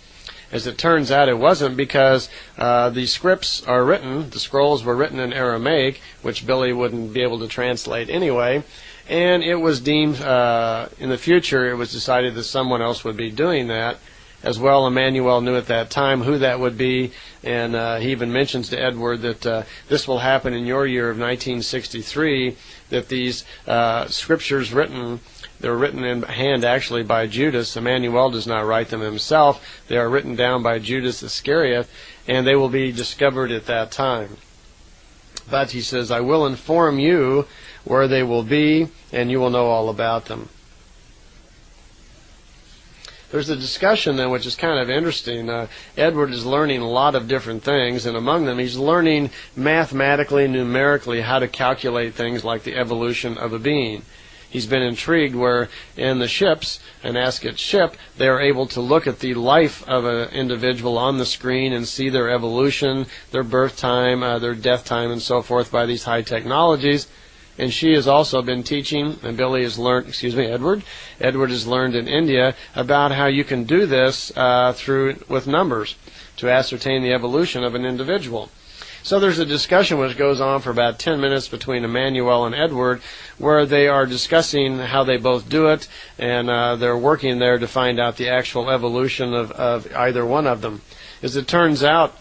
As it turns out, it wasn't, because the scripts are written, the scrolls were written in Aramaic, which Billy wouldn't be able to translate anyway, and it was deemed, in the future, it was decided that someone else would be doing that. As well, Emmanuel knew at that time who that would be, and he even mentions to Edward that this will happen in your year of 1963, that these scriptures they're written in hand actually by Judas. Emmanuel does not write them himself. They are written down by Judas Iscariot, and they will be discovered at that time. But he says, I will inform you where they will be, and you will know all about them. There's a discussion then which is kind of interesting. Edward is learning a lot of different things, and among them he's learning mathematically, numerically, how to calculate things like the evolution of a being. He's been intrigued where in the ships, an Ascot ship, they are able to look at the life of an individual on the screen and see their evolution, their birth time, their death time, and so forth by these high technologies. And she has also been teaching, and Billy has learned, Edward has learned in India about how you can do this with numbers to ascertain the evolution of an individual. So there's a discussion which goes on for about 10 minutes between Emmanuel and Edward, where they are discussing how they both do it, and they're working there to find out the actual evolution of either one of them. As it turns out,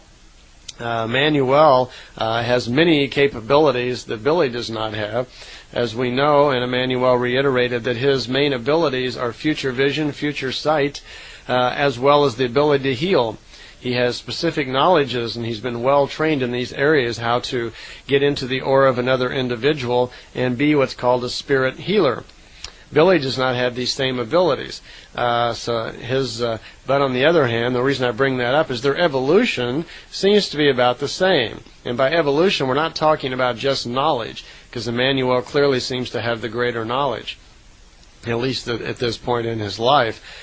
Emmanuel has many capabilities that Billy does not have. As we know, and Emmanuel reiterated, that his main abilities are future vision, future sight, as well as the ability to heal. He has specific knowledges, and he's been well trained in these areas, how to get into the aura of another individual and be what's called a spirit healer. Billy does not have these same abilities. But on the other hand, the reason I bring that up is their evolution seems to be about the same. And by evolution, we're not talking about just knowledge, because Emmanuel clearly seems to have the greater knowledge, at least at this point in his life,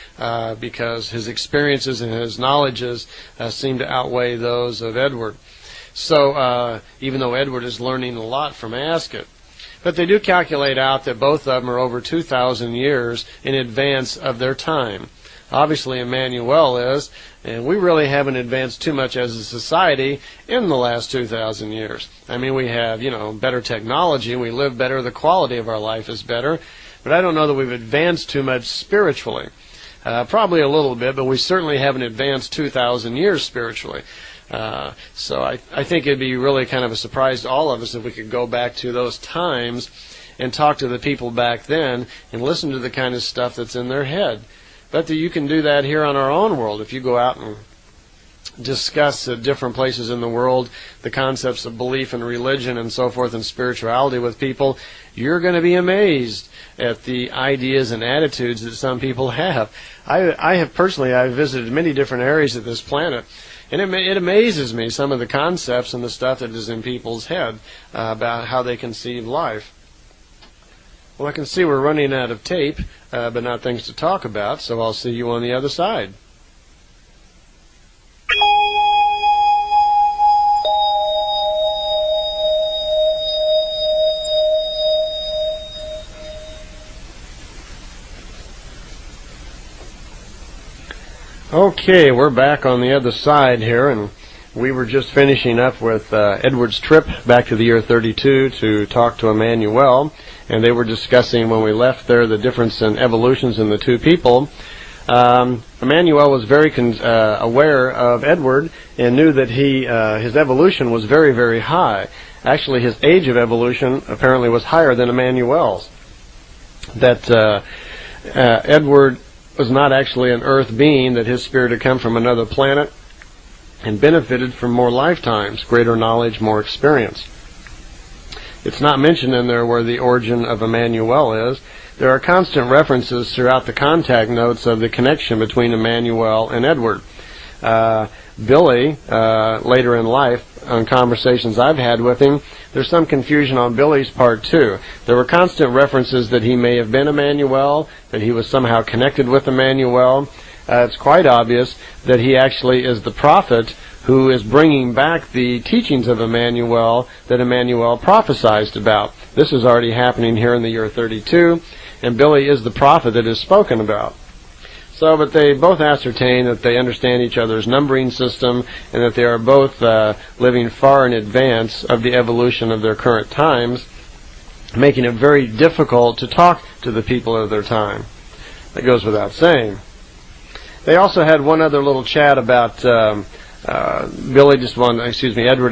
because his experiences and his knowledges seem to outweigh those of Edward. So even though Edward is learning a lot from Ascot. But they do calculate out that both of them are over 2,000 years in advance of their time. Obviously, Emmanuel is, and we really haven't advanced too much as a society in the last 2,000 years. I mean, we have, better technology, we live better, the quality of our life is better, but I don't know that we've advanced too much spiritually. Probably a little bit, but we certainly haven't advanced 2,000 years spiritually. So I think it'd be really kind of a surprise to all of us if we could go back to those times and talk to the people back then and listen to the kind of stuff that's in their head. But you can do that here on our own world. If you go out and discuss at different places in the world the concepts of belief and religion and so forth and spirituality with people, you're going to be amazed at the ideas and attitudes that some people have. I have personally, I've visited many different areas of this planet, and it amazes me, some of the concepts and the stuff that is in people's head about how they conceive life. Well, I can see we're running out of tape, but not things to talk about, so I'll see you on the other side. Okay, we're back on the other side here, and we were just finishing up with Edward's trip back to the year 32 to talk to Emmanuel, and they were discussing when we left there the difference in evolutions in the two people. Emmanuel was very aware of Edward and knew that his evolution was very, very high. Actually, his age of evolution apparently was higher than Emmanuel's. That Edward was not actually an earth being, that his spirit had come from another planet and benefited from more lifetimes, greater knowledge, more experience. It's not mentioned in there where the origin of Emmanuel is. There are constant references throughout the contact notes of the connection between Emmanuel and Edward. Billy, later in life, on conversations I've had with him, there's some confusion on Billy's part too. There were constant references that he may have been Emmanuel, that he was somehow connected with Emmanuel. It's quite obvious that he actually is the prophet who is bringing back the teachings of Emmanuel that Emmanuel prophesied about. This is already happening here in the year 32, and Billy is the prophet that is spoken about. So, but they both ascertain that they understand each other's numbering system and that they are both living far in advance of the evolution of their current times, making it very difficult to talk to the people of their time. That goes without saying. They also had one other little chat about Edward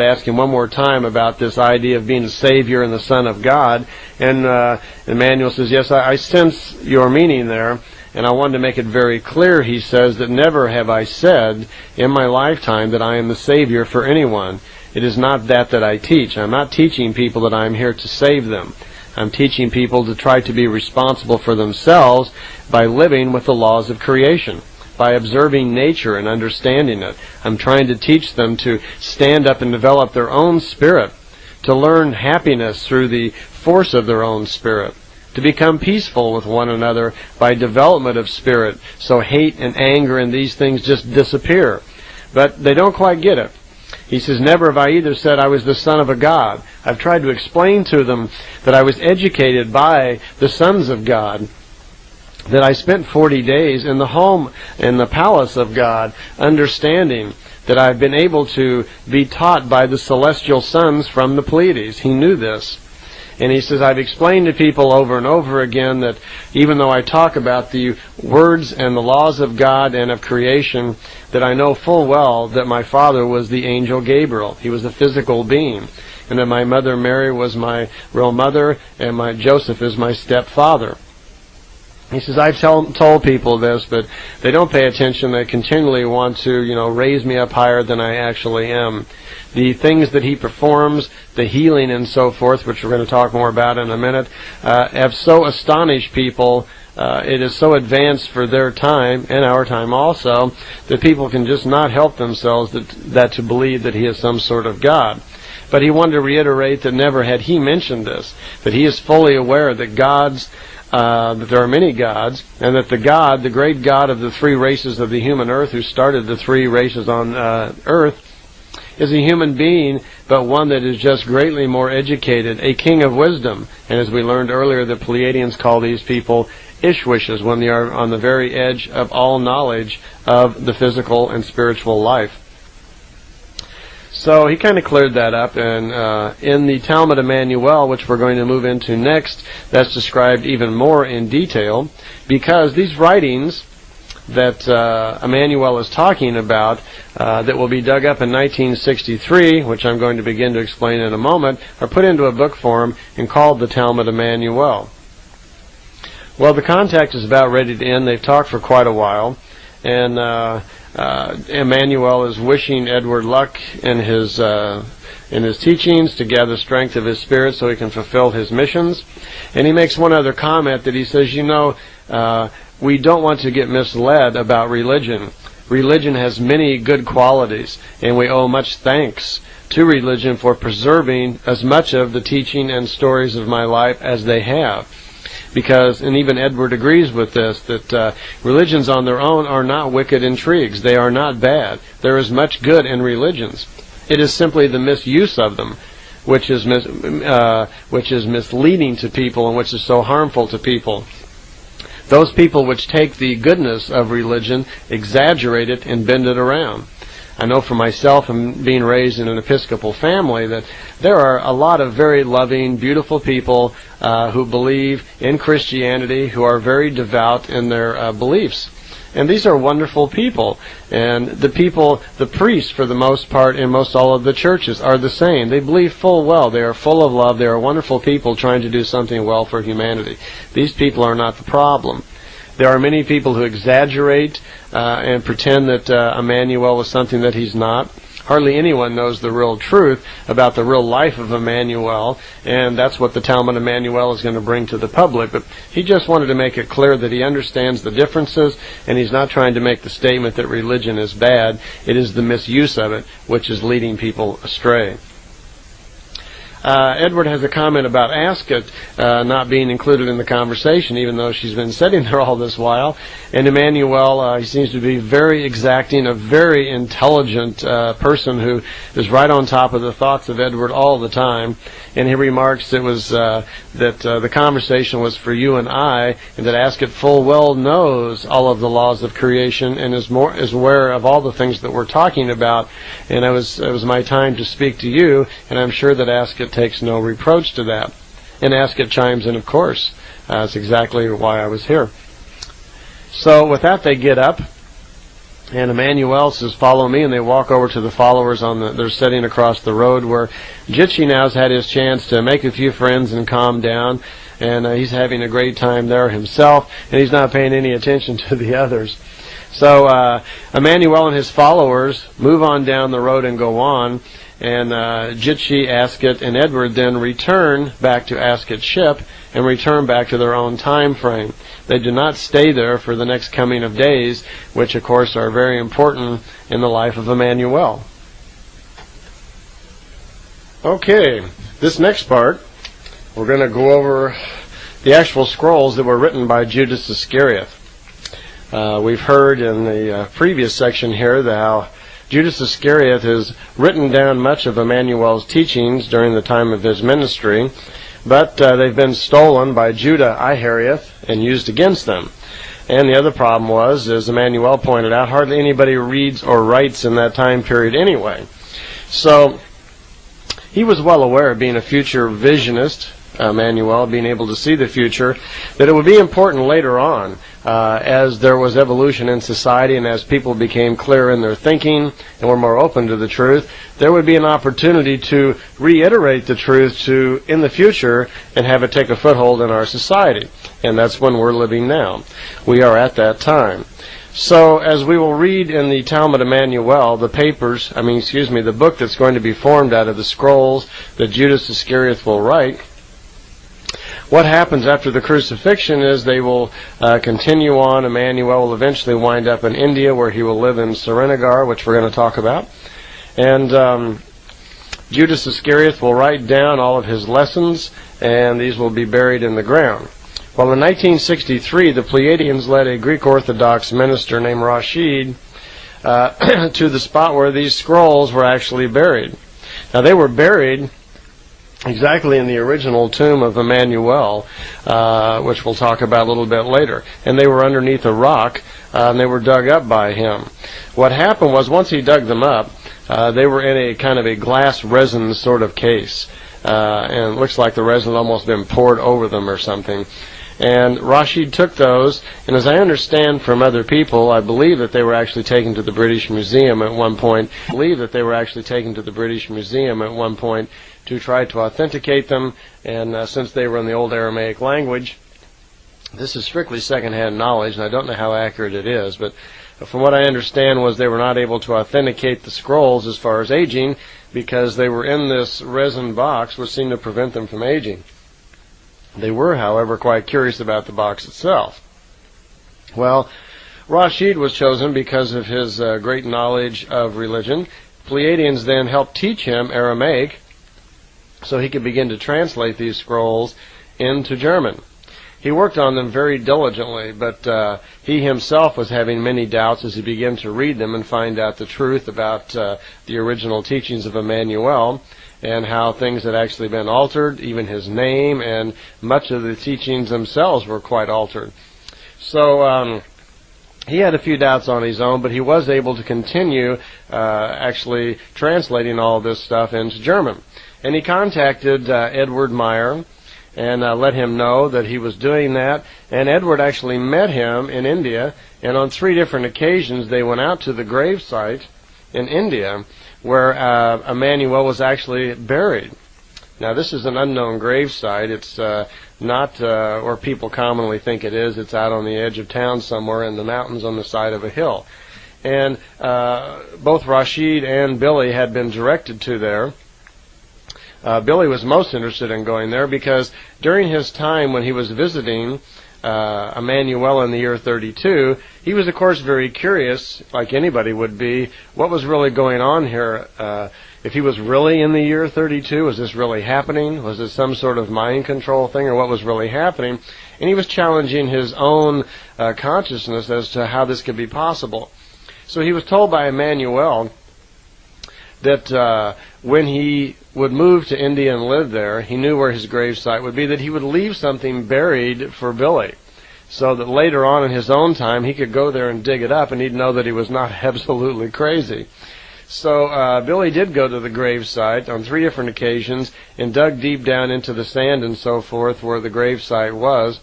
asking one more time about this idea of being a Savior and the Son of God. And Emmanuel says, yes, I sense your meaning there. And I wanted to make it very clear, he says, that never have I said in my lifetime that I am the Savior for anyone. It is not that I teach. I'm not teaching people that I'm here to save them. I'm teaching people to try to be responsible for themselves by living with the laws of creation, by observing nature and understanding it. I'm trying to teach them to stand up and develop their own spirit, to learn happiness through the force of their own spirit, to become peaceful with one another by development of spirit, so hate and anger and these things just disappear. But they don't quite get it. He says, never have I either said I was the son of a god. I've tried to explain to them that I was educated by the sons of God, that I spent 40 days in the home, in the palace of God, understanding that I've been able to be taught by the celestial sons from the Pleiades. He knew this. And he says, I've explained to people over and over again that even though I talk about the words and the laws of God and of creation, that I know full well that my father was the angel Gabriel. He was a physical being. And that my mother Mary was my real mother, and my Joseph is my stepfather. He says, I've told people this, but they don't pay attention. They continually want to, raise me up higher than I actually am. The things that he performs, the healing and so forth, which we're going to talk more about in a minute, have so astonished people. It is so advanced for their time, and our time also, that people can just not help themselves that to believe that he is some sort of God. But he wanted to reiterate that never had he mentioned this, that he is fully aware that that there are many gods, and that the great God of the three races of the human earth, who started the three races on earth, is a human being, but one that is just greatly more educated, a king of wisdom. And as we learned earlier, the Pleiadians call these people Ishwishes, when they are on the very edge of all knowledge of the physical and spiritual life. So he kind of cleared that up, and in the Talmud Emmanuel, which we're going to move into next, that's described even more in detail, because these writings that Emmanuel is talking about, that will be dug up in 1963, which I'm going to begin to explain in a moment, are put into a book form and called the Talmud Emmanuel. Well, the contact is about ready to end. They've talked for quite a while, and Emmanuel is wishing Edward luck in his teachings, to gather strength of his spirit so he can fulfill his missions. And he makes one other comment, that he says, we don't want to get misled about religion. Religion has many good qualities, and we owe much thanks to religion for preserving as much of the teaching and stories of my life as they have. Because, and even Edward agrees with this, that religions on their own are not wicked intrigues. They are not bad. There is much good in religions. It is simply the misuse of them, which is misleading to people, and which is so harmful to people. Those people which take the goodness of religion, exaggerate it, and bend it around. I know for myself, and being raised in an Episcopal family, that there are a lot of very loving, beautiful people who believe in Christianity, who are very devout in their beliefs. And these are wonderful people. And the priests, for the most part, in most all of the churches, are the same. They believe full well. They are full of love. They are wonderful people trying to do something well for humanity. These people are not the problem. There are many people who exaggerate and pretend that Emmanuel was something that he's not. Hardly anyone knows the real truth about the real life of Emmanuel, and that's what the Talmud Emmanuel is going to bring to the public. But he just wanted to make it clear that he understands the differences, and he's not trying to make the statement that religion is bad. It is the misuse of it which is leading people astray. Edward has a comment about Ascot not being included in the conversation, even though she's been sitting there all this while. And Emmanuel, he seems to be very exacting, a very intelligent person who is right on top of the thoughts of Edward all the time. And he remarks it was that the conversation was for you and I, and that Ascot full well knows all of the laws of creation and is aware of all the things that we're talking about. And it was my time to speak to you, and I'm sure that Ascot takes no reproach to that. And Ascot chimes in, of course. That's exactly why I was here. So with that, they get up, and Emmanuel says, follow me, and they walk over to the followers they're sitting across the road, where Jitchi now's had his chance to make a few friends and calm down, and he's having a great time there himself, and he's not paying any attention to the others. So Emmanuel and his followers move on down the road and go on, and Jitchi, Ascot, and Edward then return back to Ascot's ship and return back to their own time frame. They do not stay there for the next coming of days, which of course are very important in the life of Emmanuel. Okay, this next part, we're going to go over the actual scrolls that were written by Judas Iscariot. We've heard in the previous section here how Judas Iscariot has written down much of Emmanuel's teachings during the time of his ministry, but they've been stolen by Judah Iscariot and used against them. And the other problem was, as Emmanuel pointed out, hardly anybody reads or writes in that time period anyway. So he was well aware of being a future visionist, Emmanuel, being able to see the future, that it would be important later on, as there was evolution in society and as people became clear in their thinking and were more open to the truth, there would be an opportunity to reiterate the truth in the future and have it take a foothold in our society. And that's when we're living now. We are at that time. So, as we will read in the Talmud Emmanuel, the book that's going to be formed out of the scrolls that Judas Iscariot will write, what happens after the crucifixion is they will continue on. Emmanuel will eventually wind up in India, where he will live in Srinagar, which we're going to talk about. And Judas Iscariot will write down all of his lessons, and these will be buried in the ground. Well, in 1963, the Pleiadians led a Greek Orthodox minister named Rashid to the spot where these scrolls were actually buried. Now, they were buried exactly in the original tomb of Emmanuel, which we'll talk about a little bit later. And they were underneath a rock, and they were dug up by him. What happened was, once he dug them up, they were in a kind of a glass resin sort of case. And it looks like the resin had almost been poured over them or something. And Rashid took those, and as I understand from other people, I believe that they were actually taken to the British Museum at one point. To try to authenticate them, and since they were in the old Aramaic language, this is strictly second-hand knowledge, and I don't know how accurate it is, but from what I understand was they were not able to authenticate the scrolls as far as aging, because they were in this resin box, which seemed to prevent them from aging. They were, however, quite curious about the box itself. Well, Rashid was chosen because of his great knowledge of religion. Pleiadians then helped teach him Aramaic, so he could begin to translate these scrolls into German. He worked on them very diligently, but he himself was having many doubts as he began to read them and find out the truth about the original teachings of Emmanuel and how things had actually been altered, even his name, and much of the teachings themselves were quite altered. So he had a few doubts on his own, but he was able to continue actually translating all this stuff into German. And he contacted Edward Meier and let him know that he was doing that. And Edward actually met him in India, and on 3 different occasions they went out to the grave site in India where Emmanuel was actually buried. Now, this is an unknown grave site. It's not where people commonly think it is. It's out on the edge of town somewhere in the mountains on the side of a hill. And both Rashid and Billy had been directed to there. Billy was most interested in going there because during his time when he was visiting Emmanuel in the year 32, he was, of course, very curious, like anybody would be, what was really going on here. If he was really in the year 32, was this really happening? Was it some sort of mind control thing, or what was really happening? And he was challenging his own consciousness as to how this could be possible. So he was told by Emmanuel that when he would move to India and live there, he knew where his gravesite would be, that he would leave something buried for Billy, so that later on in his own time he could go there and dig it up and he'd know that he was not absolutely crazy. So Billy did go to the gravesite on 3 different occasions and dug deep down into the sand and so forth where the gravesite was,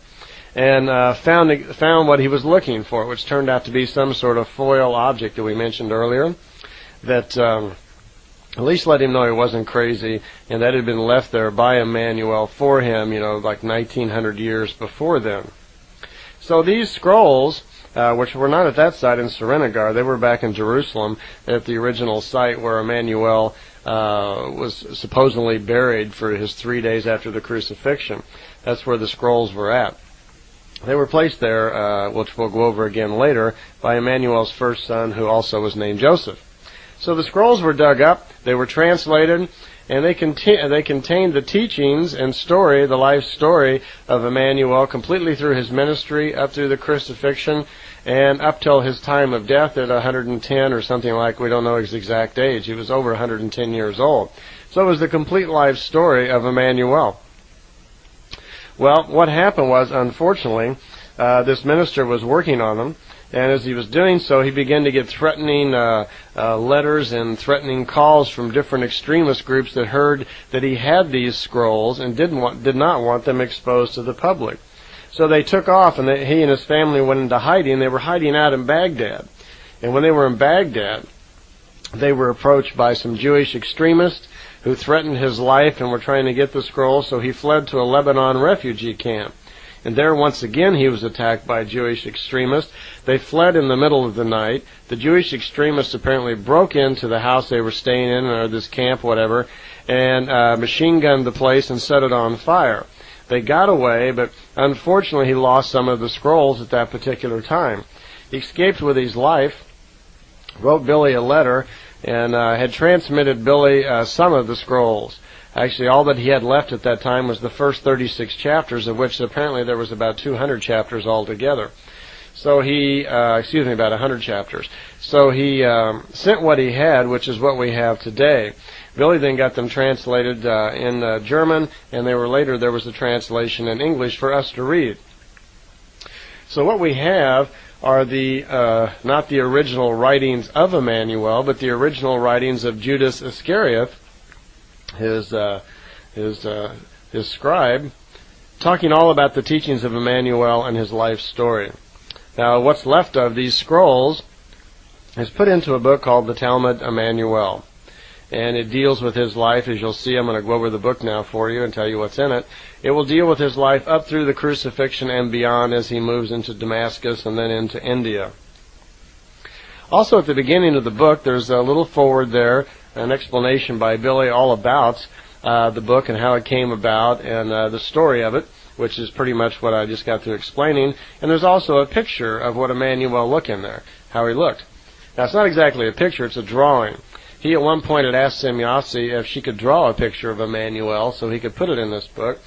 and found what he was looking for, which turned out to be some sort of foil object that we mentioned earlier, that at least let him know he wasn't crazy, and that had been left there by Emmanuel for him, like 1900 years before then. So these scrolls, which were not at that site in Srinagar, they were back in Jerusalem at the original site where Emmanuel was supposedly buried for his 3 days after the crucifixion. That's where the scrolls were at. They were placed there, which we'll go over again later, by Emmanuel's first son, who also was named Joseph. So the scrolls were dug up, they were translated, and they contained the teachings and story, the life story of Emmanuel, completely through his ministry, up through the crucifixion, and up till his time of death at 110 or something like, we don't know his exact age. He was over 110 years old. So it was the complete life story of Emmanuel. Well, what happened was, unfortunately, this minister was working on them. And as he was doing so, he began to get threatening letters and threatening calls from different extremist groups that heard that he had these scrolls and did not want them exposed to the public. So they took off, and he and his family went into hiding. They were hiding out in Baghdad. And when they were in Baghdad, they were approached by some Jewish extremists who threatened his life and were trying to get the scrolls, so he fled to a Lebanon refugee camp. And there, once again, he was attacked by Jewish extremists. They fled in the middle of the night. The Jewish extremists apparently broke into the house they were staying in, or this camp, whatever, and machine gunned the place and set it on fire. They got away, but unfortunately he lost some of the scrolls at that particular time. He escaped with his life, wrote Billy a letter, and had transmitted Billy some of the scrolls. Actually, all that he had left at that time was the first 36 chapters, of which apparently there was about 200 chapters altogether. So he, about 100 chapters. So he sent what he had, which is what we have today. Billy then got them translated in German, and there was a translation in English for us to read. So what we have are not the original writings of Emmanuel, but the original writings of Judas Iscariot, his scribe, talking all about the teachings of Emmanuel and his life story. Now, what's left of these scrolls is put into a book called the Talmud Emmanuel, and it deals with his life. As you'll see, I'm going to go over the book now for you and tell you what's in it. It will deal with his life up through the crucifixion and beyond as he moves into Damascus and then into India. Also, at the beginning of the book, there's a little forward there, an explanation by Billy all about the book and how it came about and the story of it, which is pretty much what I just got through explaining. And there's also a picture of what Emmanuel looked in there, how he looked. Now, it's not exactly a picture, it's a drawing. He at one point had asked Semyasi if she could draw a picture of Emmanuel so he could put it in this book.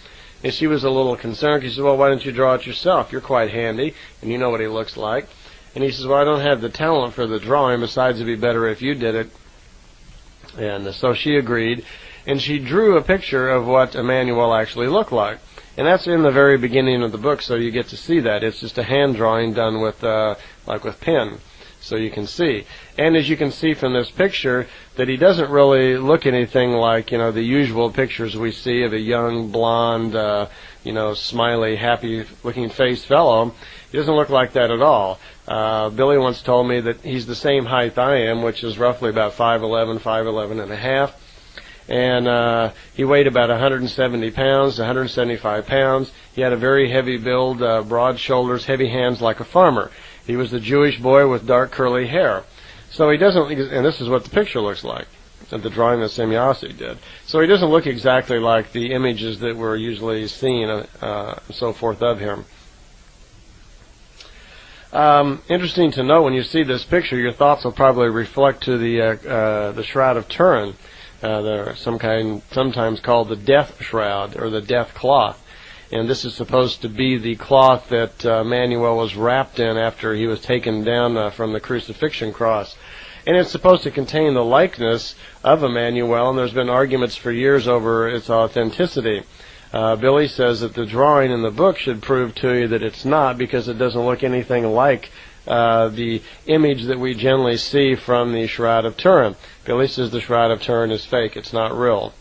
And she was a little concerned. She said, well, why don't you draw it yourself? You're quite handy, and you know what he looks like. And he says, well, I don't have the talent for the drawing. Besides, it'd be better if you did it. And so she agreed, and she drew a picture of what Emmanuel actually looked like. And that's in the very beginning of the book, so you get to see that. It's just a hand drawing done with, like with pen, so you can see. And as you can see from this picture, that he doesn't really look anything like, the usual pictures we see of a young, blonde, smiley, happy-looking face fellow. He doesn't look like that at all. Billy once told me that he's the same height I am, which is roughly about 5'11", and a half. And he weighed about 170 pounds, 175 pounds. He had a very heavy build, broad shoulders, heavy hands like a farmer. He was a Jewish boy with dark curly hair. So he doesn't, and this is what the picture looks like, the drawing that Semyasi did. So he doesn't look exactly like the images that we're usually seeing and so forth of him. Interesting to know, when you see this picture, your thoughts will probably reflect to the Shroud of Turin. They're sometimes called the Death Shroud or the Death Cloth. And this is supposed to be the cloth that Emmanuel was wrapped in after he was taken down from the crucifixion cross. And it's supposed to contain the likeness of Emmanuel, and there's been arguments for years over its authenticity. Billy says that the drawing in the book should prove to you that it's not, because it doesn't look anything like the image that we generally see from the Shroud of Turin. Billy says the Shroud of Turin is fake, it's not real.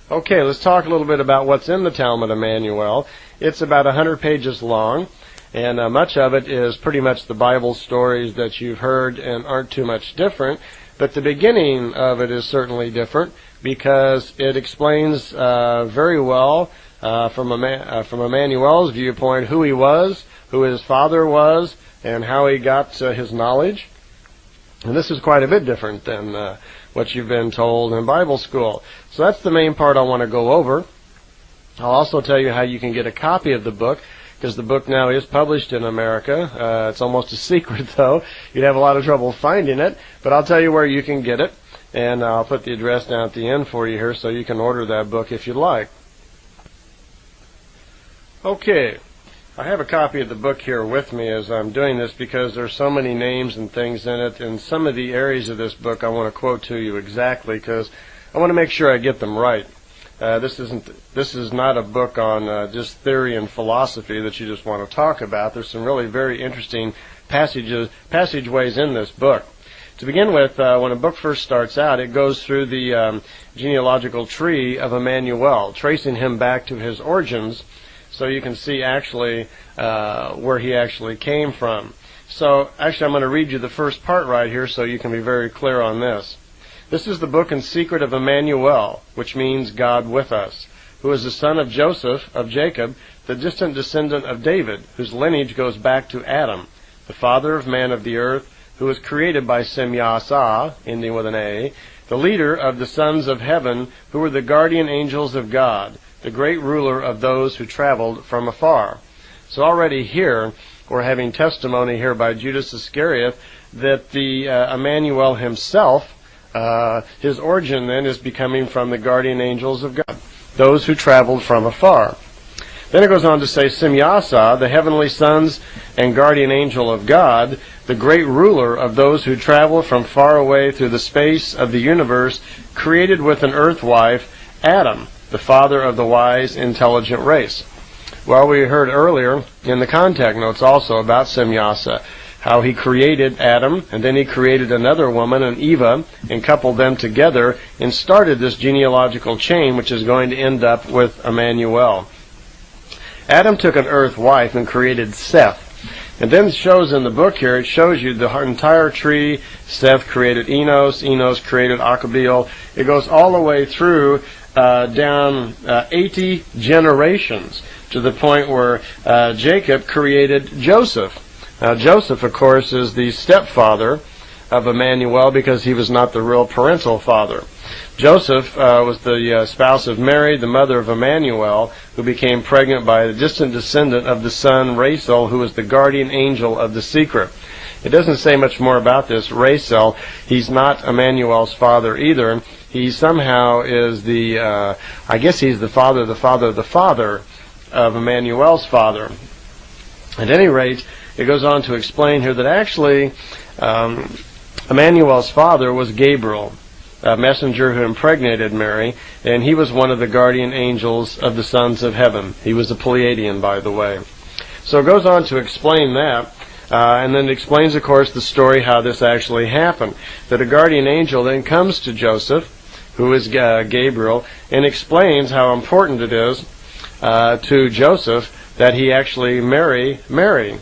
Okay, let's talk a little bit about what's in the Talmud Emmanuel. It's about 100 pages long, and much of it is pretty much the Bible stories that you've heard and aren't too much different, but the beginning of it is certainly different because it explains very well from Emmanuel's viewpoint who he was, who his father was, and how he got his knowledge. And this is quite a bit different than what you've been told in Bible school. So that's the main part I want to go over. I'll also tell you how you can get a copy of the book, because the book now is published in America. It's almost a secret, though. You'd have a lot of trouble finding it, but I'll tell you where you can get it, and I'll put the address down at the end for you here so you can order that book if you'd like. Okay. I have a copy of the book here with me as I'm doing this because there's so many names and things in it, and some of the areas of this book I want to quote to you exactly because I want to make sure I get them right. This is not a book on just theory and philosophy that you just want to talk about. There's some really very interesting passageways in this book. To begin with, when a book first starts out, it goes through the genealogical tree of Emmanuel, tracing him back to his origins, so you can see actually where he actually came from. So actually I'm going to read you the first part right here so you can be very clear on this. This is the book and secret of Emmanuel, which means God with us, who is the son of Joseph, of Jacob, the distant descendant of David, whose lineage goes back to Adam, the father of man of the earth, who was created by Semyasa, ending with an A, the leader of the sons of heaven, who were the guardian angels of God, the great ruler of those who traveled from afar. So already here, we're having testimony here by Judas Iscariot that the Emmanuel himself, his origin then is becoming from the guardian angels of God, those who traveled from afar. Then it goes on to say, Semyasa, the heavenly sons and guardian angel of God, the great ruler of those who travel from far away through the space of the universe, created with an earth wife, Adam, the father of the wise, intelligent race. Well, we heard earlier in the contact notes also about Semyasa, how he created Adam, and then he created another woman, an Eva, and coupled them together and started this genealogical chain, which is going to end up with Emmanuel. Adam took an earth wife and created Seth. And then it shows in the book here, it shows you the entire tree. Seth created Enos, Enos created Achabil. It goes all the way through down 80 generations to the point where Jacob created Joseph. Now Joseph, of course, is the stepfather of Emmanuel because he was not the real parental father. Joseph was the spouse of Mary, the mother of Emmanuel, who became pregnant by a distant descendant of the son Rachel, who was the guardian angel of the secret. It doesn't say much more about this Rachel. He's not Emmanuel's father either. He somehow is the, I guess he's the father of Emmanuel's father. At any rate, it goes on to explain here that actually Emmanuel's father was Gabriel, a messenger who impregnated Mary, and he was one of the guardian angels of the sons of heaven. He was a Pleiadian, by the way. So it goes on to explain that, and then it explains, of course, the story how this actually happened. That a guardian angel then comes to Joseph, who is Gabriel, and explains how important it is to Joseph that he actually marry Mary.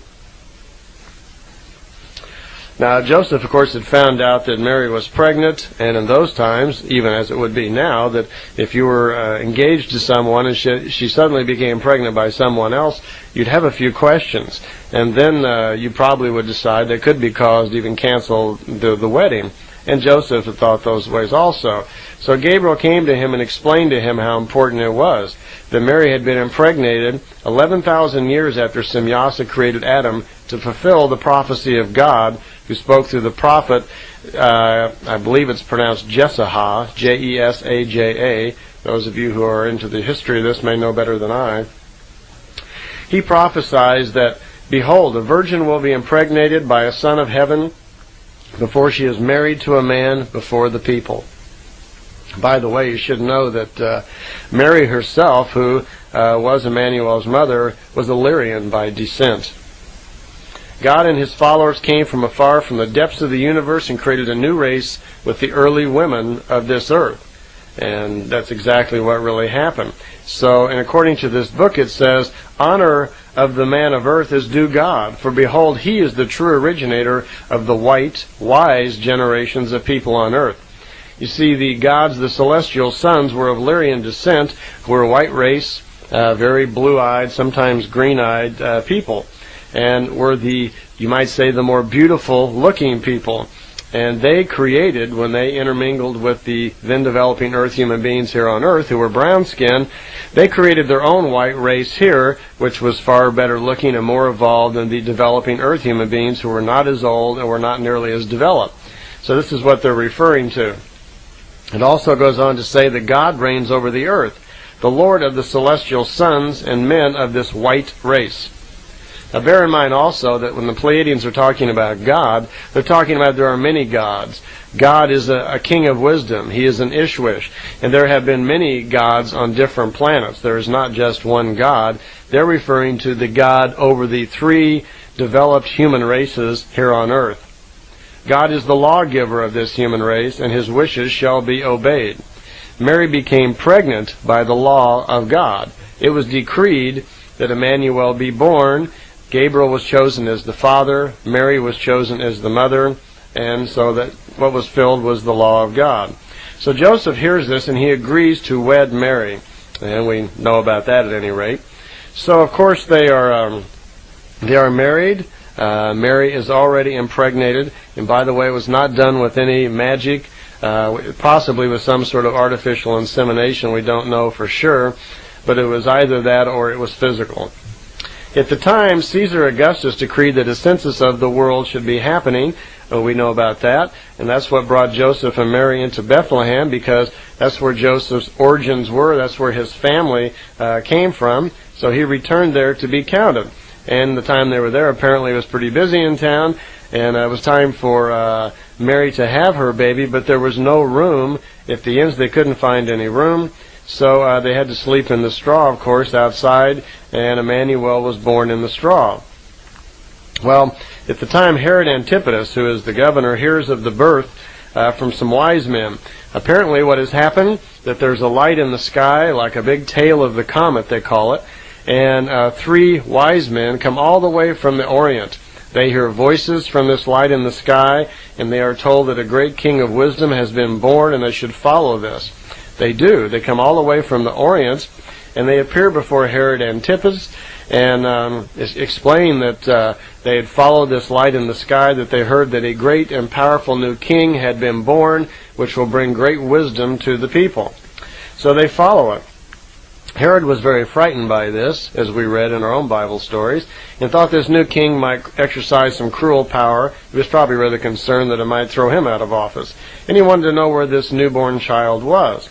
Now, Joseph, of course, had found out that Mary was pregnant, and in those times, even as it would be now, that if you were engaged to someone and she suddenly became pregnant by someone else, you'd have a few questions. And then you probably would decide that could be caused to even cancel the wedding. And Joseph had thought those ways also. So Gabriel came to him and explained to him how important it was that Mary had been impregnated 11,000 years after Semyasa created Adam to fulfill the prophecy of God, who spoke through the prophet, I believe it's pronounced Jesaja, Jesaja. Those of you who are into the history of this may know better than I. He prophesied that, behold, a virgin will be impregnated by a son of heaven before she is married to a man before the people. By the way, you should know that Mary herself, who was Emmanuel's mother, was Illyrian by descent. God and his followers came from afar, from the depths of the universe, and created a new race with the early women of this earth. And that's exactly what really happened. So, and according to this book, it says, honor of the man of earth is due God, for behold, he is the true originator of the white, wise generations of people on earth. You see, the gods, the celestial sons, were of Illyrian descent, were a white race, very blue-eyed, sometimes green-eyed people, and were the, you might say, the more beautiful-looking people. And they created, when they intermingled with the then developing earth human beings here on earth, who were brown-skinned, they created their own white race here, which was far better looking and more evolved than the developing earth human beings, who were not as old and were not nearly as developed. So this is what they're referring to. It also goes on to say that God reigns over the earth, the Lord of the celestial sons and men of this white race. bear in mind also that when the Pleiadians are talking about God, they're talking about there are many gods. God is a king of wisdom. He is an Ishwish. And there have been many gods on different planets. There is not just one God. They're referring to the God over the three developed human races here on earth. God is the lawgiver of this human race, and his wishes shall be obeyed. Mary became pregnant by the law of God. It was decreed that Emmanuel be born. Gabriel was chosen as the father. Mary was chosen as the mother. And so that what was filled was the law of God. So Joseph hears this, and he agrees to wed Mary. And we know about that at any rate. So, of course, they are married. Mary is already impregnated. And by the way, it was not done with any magic, possibly with some sort of artificial insemination. We don't know for sure. But it was either that or it was physical. At the time, Caesar Augustus decreed that a census of the world should be happening. We know about that. And that's what brought Joseph and Mary into Bethlehem, because that's where Joseph's origins were. That's where his family came from. So he returned there to be counted. And the time they were there, apparently it was pretty busy in town. And it was time for Mary to have her baby, but there was no room. At the inns, they couldn't find any room. So they had to sleep in the straw, of course, outside, and Emmanuel was born in the straw. Well, at the time, Herod Antipas, who is the governor, hears of the birth from some wise men. Apparently what has happened, that there's a light in the sky, like a big tail of the comet, they call it, and three wise men come all the way from the Orient. They hear voices from this light in the sky, and they are told that a great king of wisdom has been born, and they should follow this. They do. They come all the way from the Orient, and they appear before Herod Antipas and explain that they had followed this light in the sky, that they heard that a great and powerful new king had been born, which will bring great wisdom to the people. So they follow it. Herod was very frightened by this, as we read in our own Bible stories, and thought this new king might exercise some cruel power. He was probably rather concerned that it might throw him out of office. And he wanted to know where this newborn child was.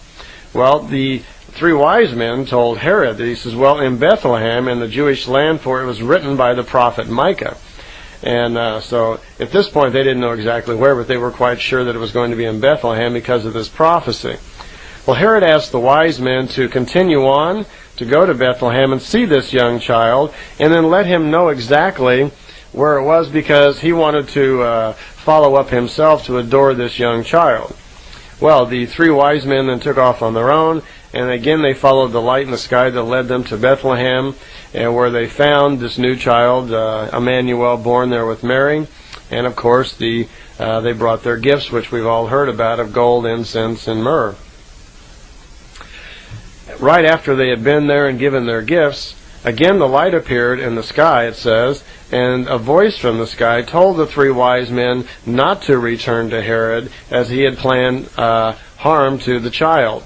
Well, the three wise men told Herod that he says, well, in Bethlehem, in the Jewish land, for it was written by the prophet Micah. And so at this point they didn't know exactly where, but they were quite sure that it was going to be in Bethlehem because of this prophecy. Well, Herod asked the wise men to continue on, to go to Bethlehem and see this young child, and then let him know exactly where it was, because he wanted to follow up himself to adore this young child. Well, the three wise men then took off on their own, and again they followed the light in the sky that led them to Bethlehem, and where they found this new child, Emmanuel, born there with Mary. And of course, they brought their gifts, which we've all heard about, of gold, incense, and myrrh. Right after they had been there and given their gifts, again the light appeared in the sky, it says, and a voice from the sky told the three wise men not to return to Herod, as he had planned harm to the child.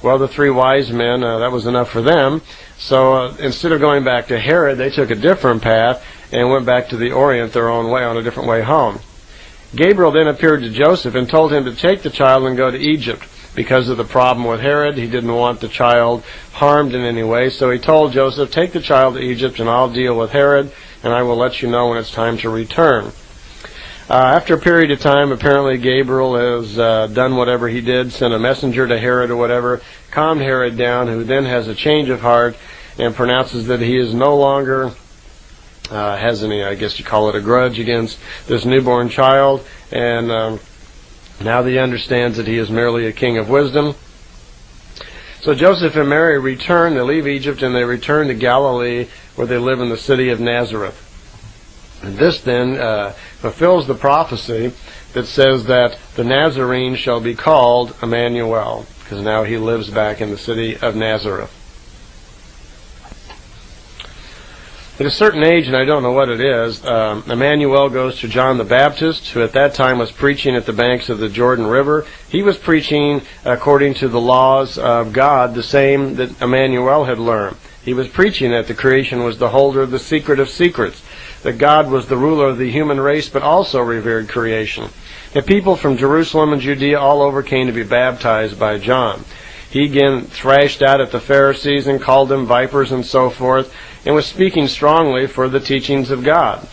Well, the three wise men, that was enough for them. So instead of going back to Herod, they took a different path and went back to the Orient their own way, on a different way home. Gabriel then appeared to Joseph and told him to take the child and go to Egypt. Because of the problem with Herod, he didn't want the child harmed in any way. So he told Joseph, take the child to Egypt and I'll deal with Herod, and I will let you know when it's time to return. After a period of time, apparently Gabriel has done whatever he did, sent a messenger to Herod or whatever, calmed Herod down, who then has a change of heart and pronounces that he is no longer has any, I guess you call it, a grudge against this newborn child, and now that he understands that he is merely a king of wisdom. So Joseph and Mary return, they leave Egypt and they return to Galilee, where they live in the city of Nazareth. And this then fulfills the prophecy that says that the Nazarene shall be called Emmanuel, because now he lives back in the city of Nazareth. At a certain age, and I don't know what it is, Emmanuel goes to John the Baptist, who at that time was preaching at the banks of the Jordan River. He was preaching according to the laws of God, the same that Emmanuel had learned. He was preaching that the creation was the holder of the secret of secrets, that God was the ruler of the human race, but also revered creation. And people from Jerusalem and Judea all over came to be baptized by John. He again thrashed out at the Pharisees and called them vipers and so forth, and was speaking strongly for the teachings of God.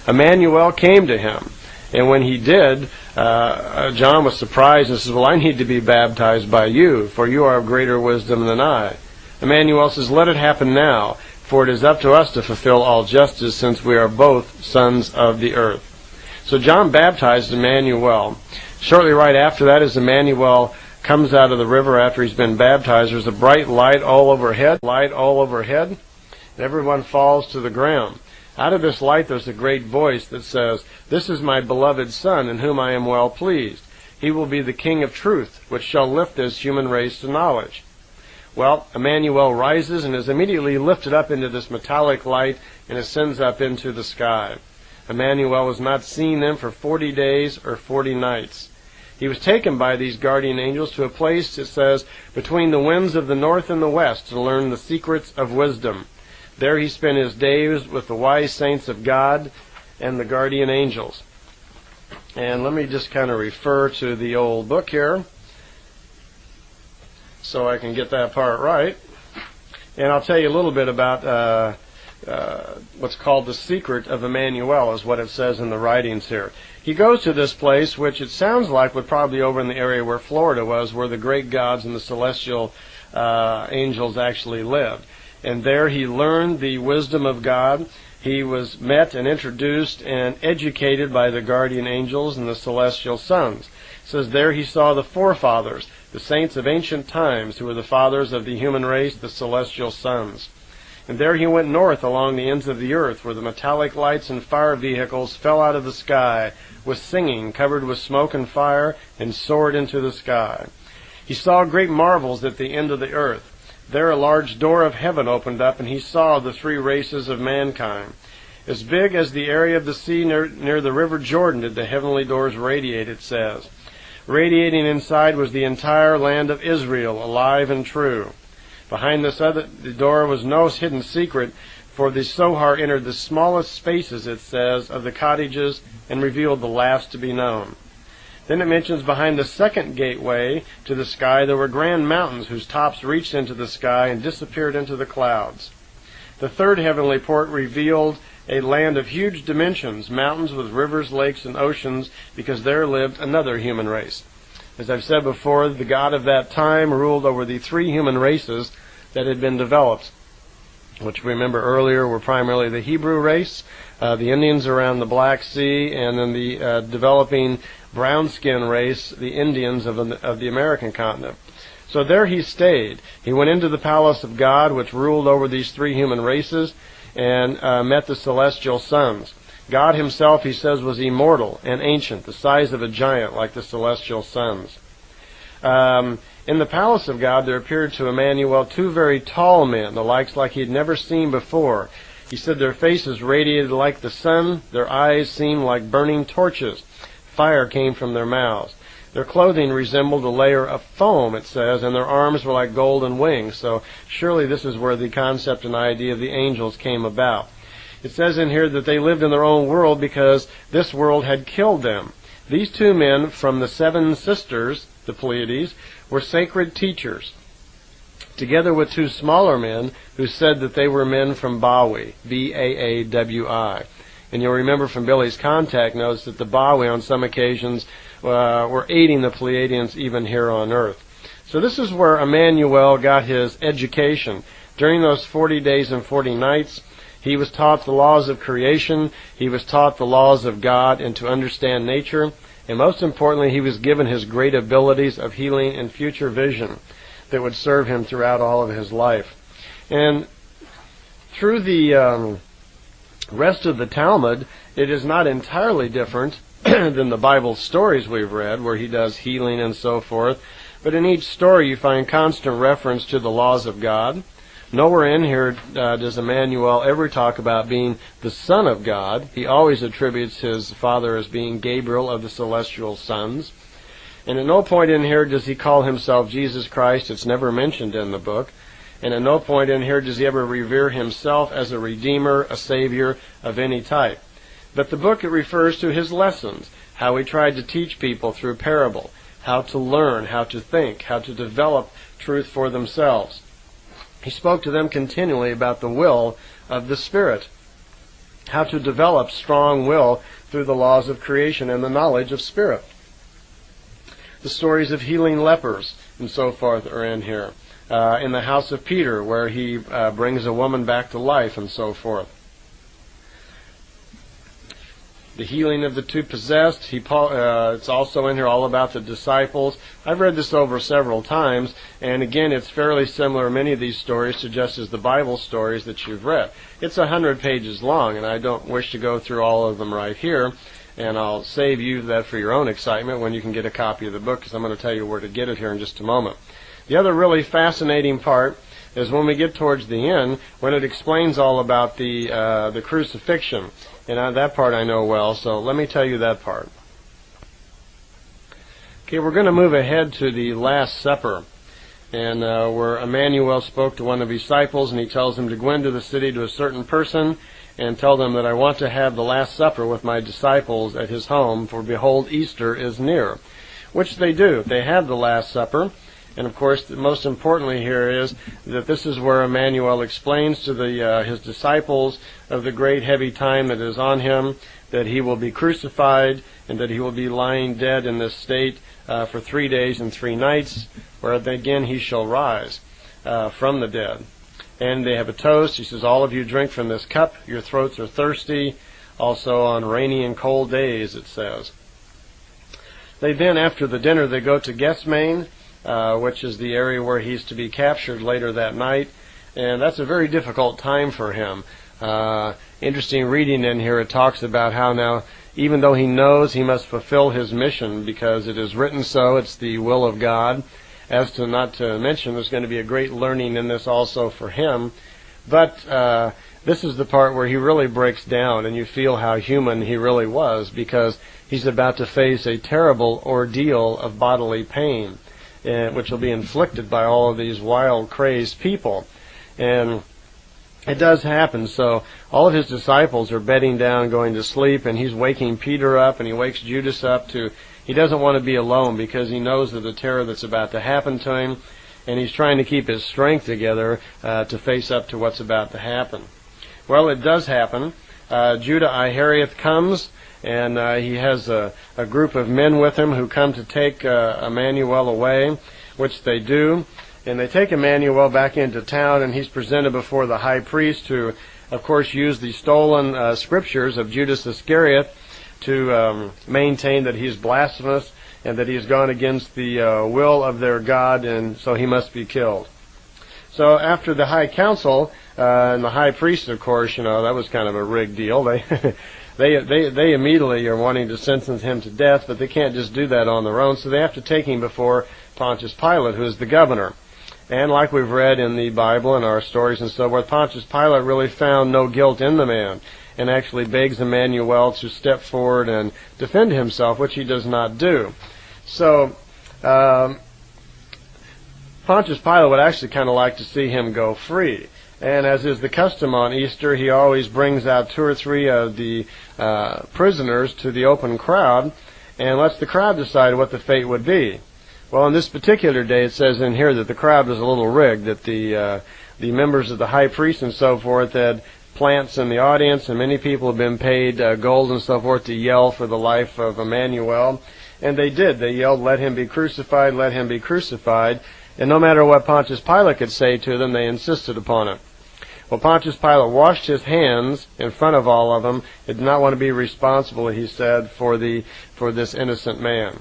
Emmanuel came to him, and when he did, John was surprised and says, "Well, I need to be baptized by you, for you are of greater wisdom than I." Emmanuel says, "Let it happen now, for it is up to us to fulfill all justice, since we are both sons of the earth." So John baptized Emmanuel. Shortly right after that, as Emmanuel comes out of the river after he's been baptized, there's a bright light all overhead, and everyone falls to the ground. Out of this light there's a great voice that says, "This is my beloved Son, in whom I am well pleased. He will be the King of truth, which shall lift this human race to knowledge." Well, Emmanuel rises and is immediately lifted up into this metallic light and ascends up into the sky. Emmanuel was not seen then for 40 days or 40 nights. He was taken by these guardian angels to a place, it says, between the winds of the north and the west, to learn the secrets of wisdom. There he spent his days with the wise saints of God and the guardian angels. And let me just kind of refer to the old book here so I can get that part right. And I'll tell you a little bit about what's called the secret of Emmanuel, is what it says in the writings here. He goes to this place, which it sounds like would probably be over in the area where Florida was, where the great gods and the celestial angels actually lived. And there he learned the wisdom of God. He was met and introduced and educated by the guardian angels and the celestial sons. It says there he saw the forefathers, the saints of ancient times, who were the fathers of the human race, the celestial sons. And there he went north along the ends of the earth, where the metallic lights and fire vehicles fell out of the sky, with singing, covered with smoke and fire, and soared into the sky. He saw great marvels at the end of the earth. There a large door of heaven opened up, and he saw the three races of mankind. As big as the area of the sea near the river Jordan did the heavenly doors radiate, it says. Radiating inside was the entire land of Israel, alive and true. Behind the door was no hidden secret, for the Sohar entered the smallest spaces, it says, of the cottages and revealed the last to be known. Then it mentions behind the second gateway to the sky there were grand mountains whose tops reached into the sky and disappeared into the clouds. The third heavenly port revealed a land of huge dimensions, mountains with rivers, lakes, and oceans, because there lived another human race. As I've said before, the God of that time ruled over the three human races that had been developed, which remember earlier were primarily the Hebrew race, the Indians around the Black Sea, and then the developing brown-skin race, the Indians of the American continent. So there he stayed. He went into the palace of God, which ruled over these three human races, and met the celestial sons. God himself, he says, was immortal and ancient, the size of a giant, like the celestial sons. In the palace of God there appeared to Emmanuel two very tall men, the likes like he had never seen before. He said their faces radiated like the sun, their eyes seemed like burning torches. Fire came from their mouths. Their clothing resembled a layer of foam, it says, and their arms were like golden wings. So surely this is where the concept and idea of the angels came about. It says in here that they lived in their own world because this world had killed them. These two men from the seven sisters, the Pleiades, were sacred teachers, together with two smaller men who said that they were men from Bawi, B-A-A-W-I. And you'll remember from Billy's contact notes that the Bawi on some occasions were aiding the Pleiadians even here on earth. So this is where Emmanuel got his education. During those 40 days and 40 nights, he was taught the laws of creation, he was taught the laws of God and to understand nature, and most importantly, he was given his great abilities of healing and future vision that would serve him throughout all of his life. And through the rest of the Talmud, it is not entirely different than the Bible stories we've read, where he does healing and so forth. But in each story you find constant reference to the laws of God. Nowhere in here does Emmanuel ever talk about being the Son of God. He always attributes his father as being Gabriel of the celestial sons. And at no point in here does he call himself Jesus Christ. It's never mentioned in the book. And at no point in here does he ever revere himself as a redeemer, a savior of any type. But the book, it refers to his lessons, how he tried to teach people through parable, how to learn, how to think, how to develop truth for themselves. He spoke to them continually about the will of the Spirit, how to develop strong will through the laws of creation and the knowledge of Spirit. The stories of healing lepers and so forth are in here. In the house of Peter, where he brings a woman back to life and so forth. The healing of the two possessed. It's also in here all about the disciples. I've read this over several times, and again, it's fairly similar, many of these stories, to just as the Bible stories that you've read. It's 100 pages long, and I don't wish to go through all of them right here, and I'll save you that for your own excitement when you can get a copy of the book, because I'm going to tell you where to get it here in just a moment. The other really fascinating part is when we get towards the end, when it explains all about the crucifixion. And that part I know well, so let me tell you that part. Okay, we're going to move ahead to the Last Supper, and where Emmanuel spoke to one of his disciples, and he tells him to go into the city to a certain person and tell them that I want to have the Last Supper with my disciples at his home, for behold, Easter is near. Which they do. They have the Last Supper. And of course, most importantly here is that this is where Emmanuel explains to his disciples of the great heavy time that is on him, that he will be crucified, and that he will be lying dead in this state for 3 days and 3 nights, where again he shall rise from the dead. And they have a toast. He says, all of you drink from this cup. Your throats are thirsty. Also on rainy and cold days, it says. They then, after the dinner, they go to Gethsemane, which is the area where he's to be captured later that night. And that's a very difficult time for him. Interesting reading in here, it talks about how now, even though he knows he must fulfill his mission because it is written so, it's the will of God, as to not to mention there's going to be a great learning in this also for him. But this is the part where he really breaks down and you feel how human he really was, because he's about to face a terrible ordeal of bodily pain, which will be inflicted by all of these wild, crazed people. And it does happen. So all of his disciples are bedding down, going to sleep, and he's waking Peter up, and he wakes Judas up he doesn't want to be alone, because he knows of the terror that's about to happen to him, and he's trying to keep his strength together to face up to what's about to happen. Well, it does happen. Judah Iscariot comes, and he has a group of men with him who come to take Emmanuel away, which they do. And they take Emmanuel back into town, and he's presented before the high priest, who, of course, used the stolen scriptures of Judas Iscariot to maintain that he's blasphemous and that he's gone against the will of their God, and so he must be killed. So after the high council, and the high priest, of course, that was kind of a rigged deal. They immediately are wanting to sentence him to death, but they can't just do that on their own, so they have to take him before Pontius Pilate, who is the governor. And like we've read in the Bible and our stories and so forth, Pontius Pilate really found no guilt in the man, and actually begs Emmanuel to step forward and defend himself, which he does not do. So Pontius Pilate would actually kind of like to see him go free. And as is the custom on Easter, he always brings out 2 or 3 of the prisoners to the open crowd and lets the crowd decide what the fate would be. Well, on this particular day, it says in here that the crowd was a little rigged, that the members of the high priest and so forth had plants in the audience, and many people have been paid gold and so forth to yell for the life of Emmanuel. And they did. They yelled, "Let him be crucified, let him be crucified." And no matter what Pontius Pilate could say to them, they insisted upon it. Well, Pontius Pilate washed his hands in front of all of them. He did not want to be responsible, he said, for this innocent man.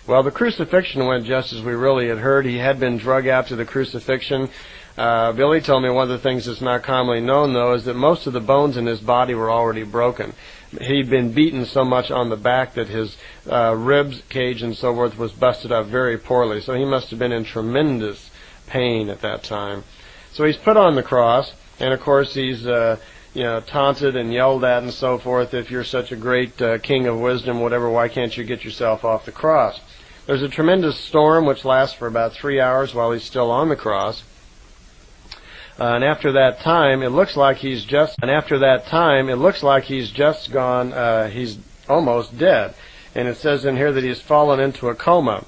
Well, the crucifixion went just as we really had heard. He had been drug out to the crucifixion. Billy told me one of the things that's not commonly known, though, is that most of the bones in his body were already broken. He'd been beaten so much on the back that his ribs cage and so forth was busted up very poorly. So he must have been in tremendous pain at that time. So he's put on the cross, and of course he's taunted and yelled at and so forth. If you're such a great king of wisdom, whatever, why can't you get yourself off the cross? There's a tremendous storm which lasts for about 3 hours while he's still on the cross. And after that time, it looks like he's just gone, he's almost dead. And it says in here that he's fallen into a coma.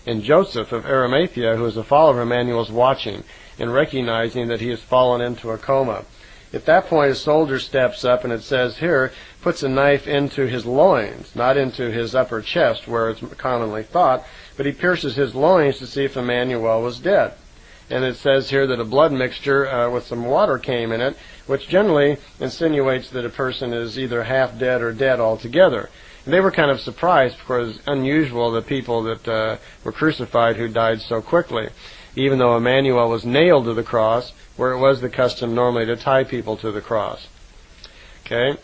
and Joseph of Arimathea, who is a follower of Emmanuel, is watching and recognizing that he has fallen into a coma. At that point, a soldier steps up, and it says here, puts a knife into his loins, not into his upper chest, where it's commonly thought, but he pierces his loins to see if Emmanuel was dead. And it says here that a blood mixture with some water came in it, which generally insinuates that a person is either half dead or dead altogether. And they were kind of surprised because it's unusual the people that were crucified who died so quickly, even though Emmanuel was nailed to the cross, where it was the custom normally to tie people to the cross. Okay.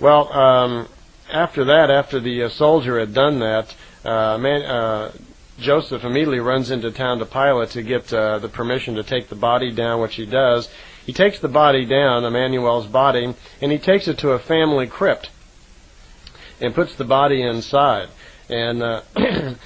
Well, after that, after the soldier had done that, Joseph immediately runs into town to Pilate to get the permission to take the body down, which he does. He takes the body down, Emmanuel's body, and he takes it to a family crypt and puts the body inside. And the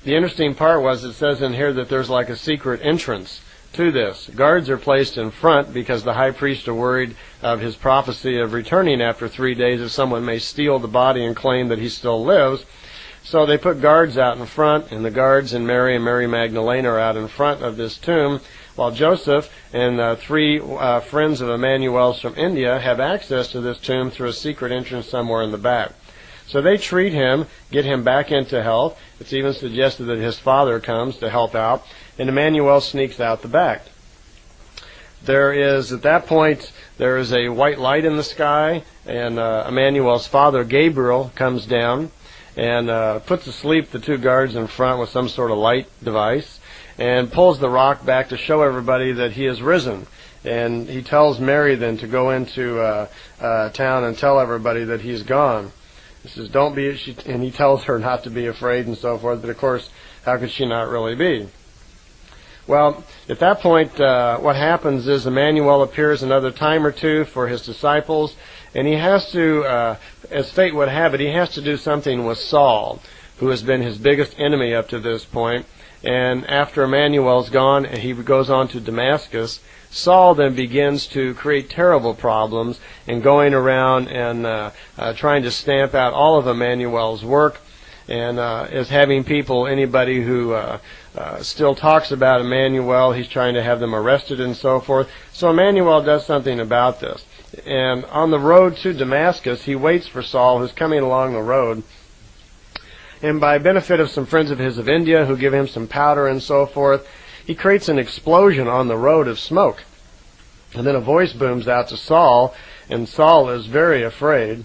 interesting part was it says in here that there's like a secret entrance to this. Guards are placed in front because the high priest are worried of his prophecy of returning after 3 days if someone may steal the body and claim that he still lives. So they put guards out in front, and the guards and Mary Magdalene are out in front of this tomb, while Joseph and three friends of Emmanuel's from India have access to this tomb through a secret entrance somewhere in the back. So they treat him, get him back into health. It's even suggested that his father comes to help out, and Emmanuel sneaks out the back. There is, at that point, there is a white light in the sky, and Emmanuel's father, Gabriel, comes down and puts asleep the two guards in front with some sort of light device and pulls the rock back to show everybody that he has risen. And he tells Mary then to go into town and tell everybody that he's gone. He says, don't be, and he tells her not to be afraid and so forth, but of course, how could she not really be? Well, at that point, what happens is Emmanuel appears another time or two for his disciples, and he has to, as fate would have it, he has to do something with Saul, who has been his biggest enemy up to this point. And after Emmanuel's gone, and he goes on to Damascus, Saul then begins to create terrible problems in going around and trying to stamp out all of Emmanuel's work, and is having people, anybody who still talks about Emmanuel, he's trying to have them arrested and so forth. So Emmanuel does something about this. And on the road to Damascus, he waits for Saul, who's coming along the road. And by benefit of some friends of his of India who give him some powder and so forth, he creates an explosion on the road of smoke. And then a voice booms out to Saul, and Saul is very afraid.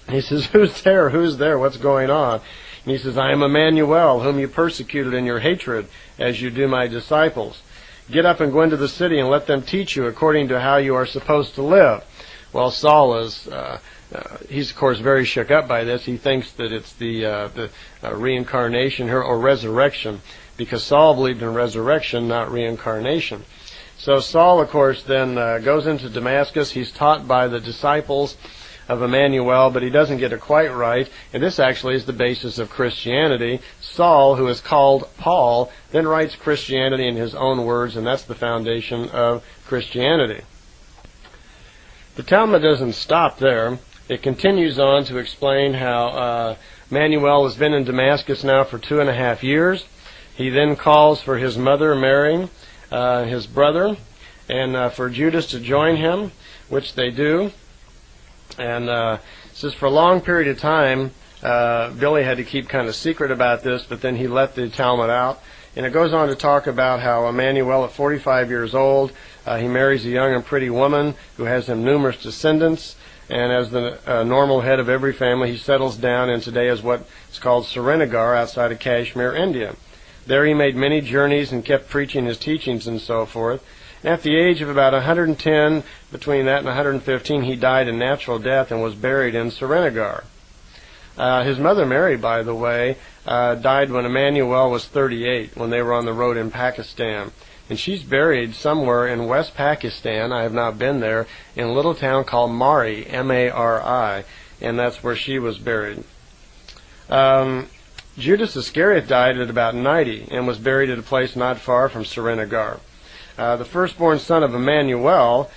He says, who's there? Who's there? What's going on? And he says, I am Emmanuel, whom you persecuted in your hatred, as you do my disciples. Get up and go into the city and let them teach you according to how you are supposed to live. Well, Saul is, he's of course very shook up by this. He thinks that it's the reincarnation or resurrection, because Saul believed in resurrection, not reincarnation. So Saul, of course, then goes into Damascus. He's taught by the disciples of Emmanuel, but he doesn't get it quite right. And this actually is the basis of Christianity. Saul, who is called Paul, then writes Christianity in his own words, and that's the foundation of Christianity. The Talmud doesn't stop there. It continues on to explain how Emmanuel has been in Damascus now for 2.5 years. He then calls for his mother, Mary, his brother, and for Judas to join him, which they do. And says for a long period of time, Billy had to keep kind of secret about this, but then he let the Talmud out. And it goes on to talk about how Emmanuel, at 45 years old, he marries a young and pretty woman who has him numerous descendants. And as the normal head of every family, he settles down in today is what is called Srinagar outside of Kashmir, India. There he made many journeys and kept preaching his teachings and so forth. And at the age of about 110, between that and 115, he died a natural death and was buried in Srinagar. His mother Mary, by the way, died when Emmanuel was 38, when they were on the road in Pakistan. And she's buried somewhere in West Pakistan, I have not been there, in a little town called Mari, M-A-R-I, and that's where she was buried. Judas Iscariot died at about 90 and was buried at a place not far from Srinagar. The firstborn son of Emmanuel,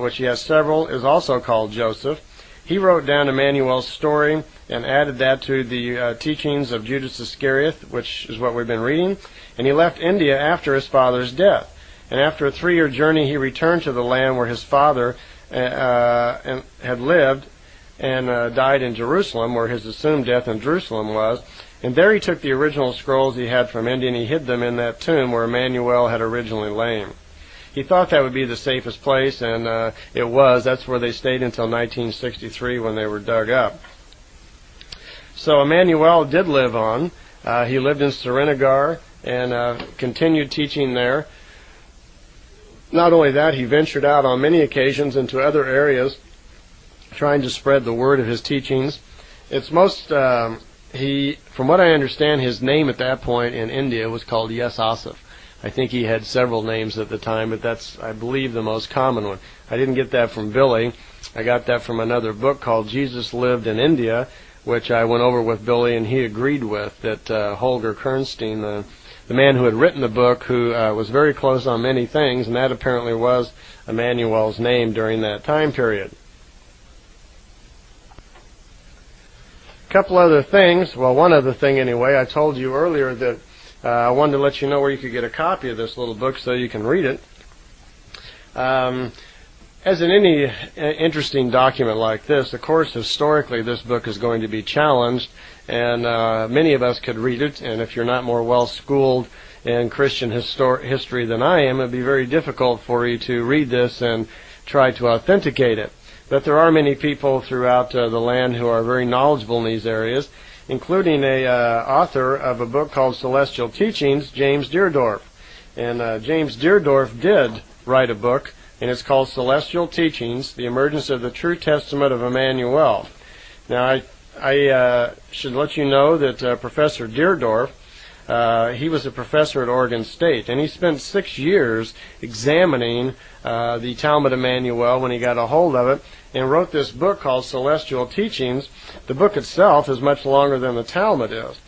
which he has several, is also called Joseph. He wrote down Emmanuel's story and added that to the teachings of Judas Iscariot, which is what we've been reading, and he left India after his father's death. And after a 3-year journey, he returned to the land where his father had lived and died in Jerusalem, where his assumed death in Jerusalem was. And there he took the original scrolls he had from India and he hid them in that tomb where Emmanuel had originally lain. He thought that would be the safest place, and it was. That's where they stayed until 1963 when they were dug up. So Emmanuel did live on. He lived in Srinagar and continued teaching there. Not only that, he ventured out on many occasions into other areas trying to spread the word of his teachings. It's most, from what I understand, his name at that point in India was called Yes Asif. I think he had several names at the time, but that's, I believe, the most common one. I didn't get that from Billy. I got that from another book called Jesus Lived in India, which I went over with Billy, and he agreed with that Holger Kernstein, the man who had written the book, who was very close on many things, and that apparently was Emmanuel's name during that time period. A couple other things. Well, one other thing anyway. I told you earlier that I wanted to let you know where you could get a copy of this little book so you can read it. As in any interesting document like this, of course, historically this book is going to be challenged, and many of us could read it, and if you're not more well-schooled in Christian history than I am, it would be very difficult for you to read this and try to authenticate it. But there are many people throughout the land who are very knowledgeable in these areas, including a author of a book called Celestial Teachings, James Deardorff. And James Deardorff did write a book, and it's called Celestial Teachings, The Emergence of the True Testament of Emmanuel. Now, I should let you know that Professor Deardorff, he was a professor at Oregon State, and he spent 6 years examining the Talmud Emmanuel when he got a hold of it, and wrote this book called Celestial Teachings. The book itself is much longer than the Talmud is.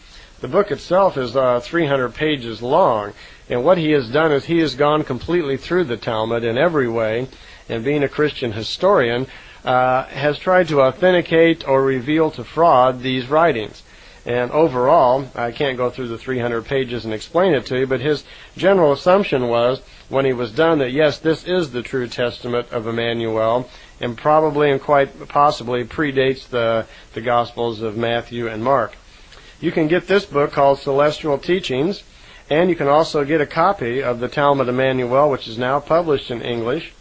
The book itself is 300 pages long, and what he has done is he has gone completely through the Talmud in every way, and being a Christian historian, has tried to authenticate or reveal to fraud these writings. And overall, I can't go through the 300 pages and explain it to you, but his general assumption was, when he was done, that yes, this is the true testament of Emmanuel, and probably and quite possibly predates the Gospels of Matthew and Mark. You can get this book called Celestial Teachings, and you can also get a copy of the Talmud Emmanuel, which is now published in English,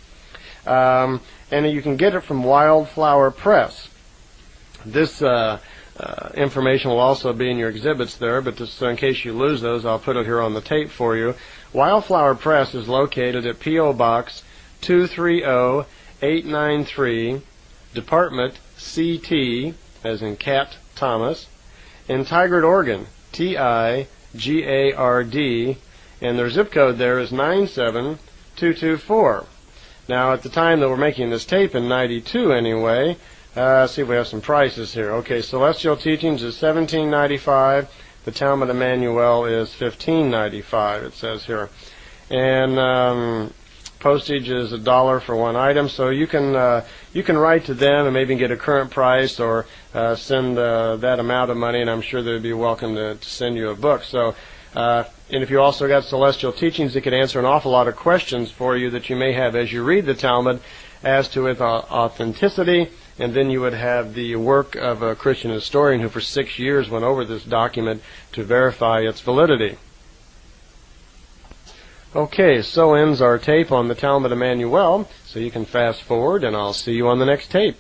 and you can get it from Wildflower Press. This information will also be in your exhibits there, but just in case you lose those, I'll put it here on the tape for you. Wildflower Press is located at P.O. Box 230893, Department CT, as in Cat Thomas, in Tigard, Oregon, Tigard, and their zip code there is 97224. Now, at the time that we're making this tape, in 92 anyway, see if we have some prices here. Okay, Celestial Teachings is $17.95. The Talmud Emmanuel is $15.95, it says here. And postage is $1 for one item, so you can write to them and maybe get a current price, or send that amount of money, and I'm sure they'd be welcome to send you a book. So, and if you also got Celestial Teachings, it could answer an awful lot of questions for you that you may have as you read the Talmud as to its authenticity, and then you would have the work of a Christian historian who for 6 years went over this document to verify its validity. Okay, so ends our tape on the Talmud Emmanuel, so you can fast forward, and I'll see you on the next tape.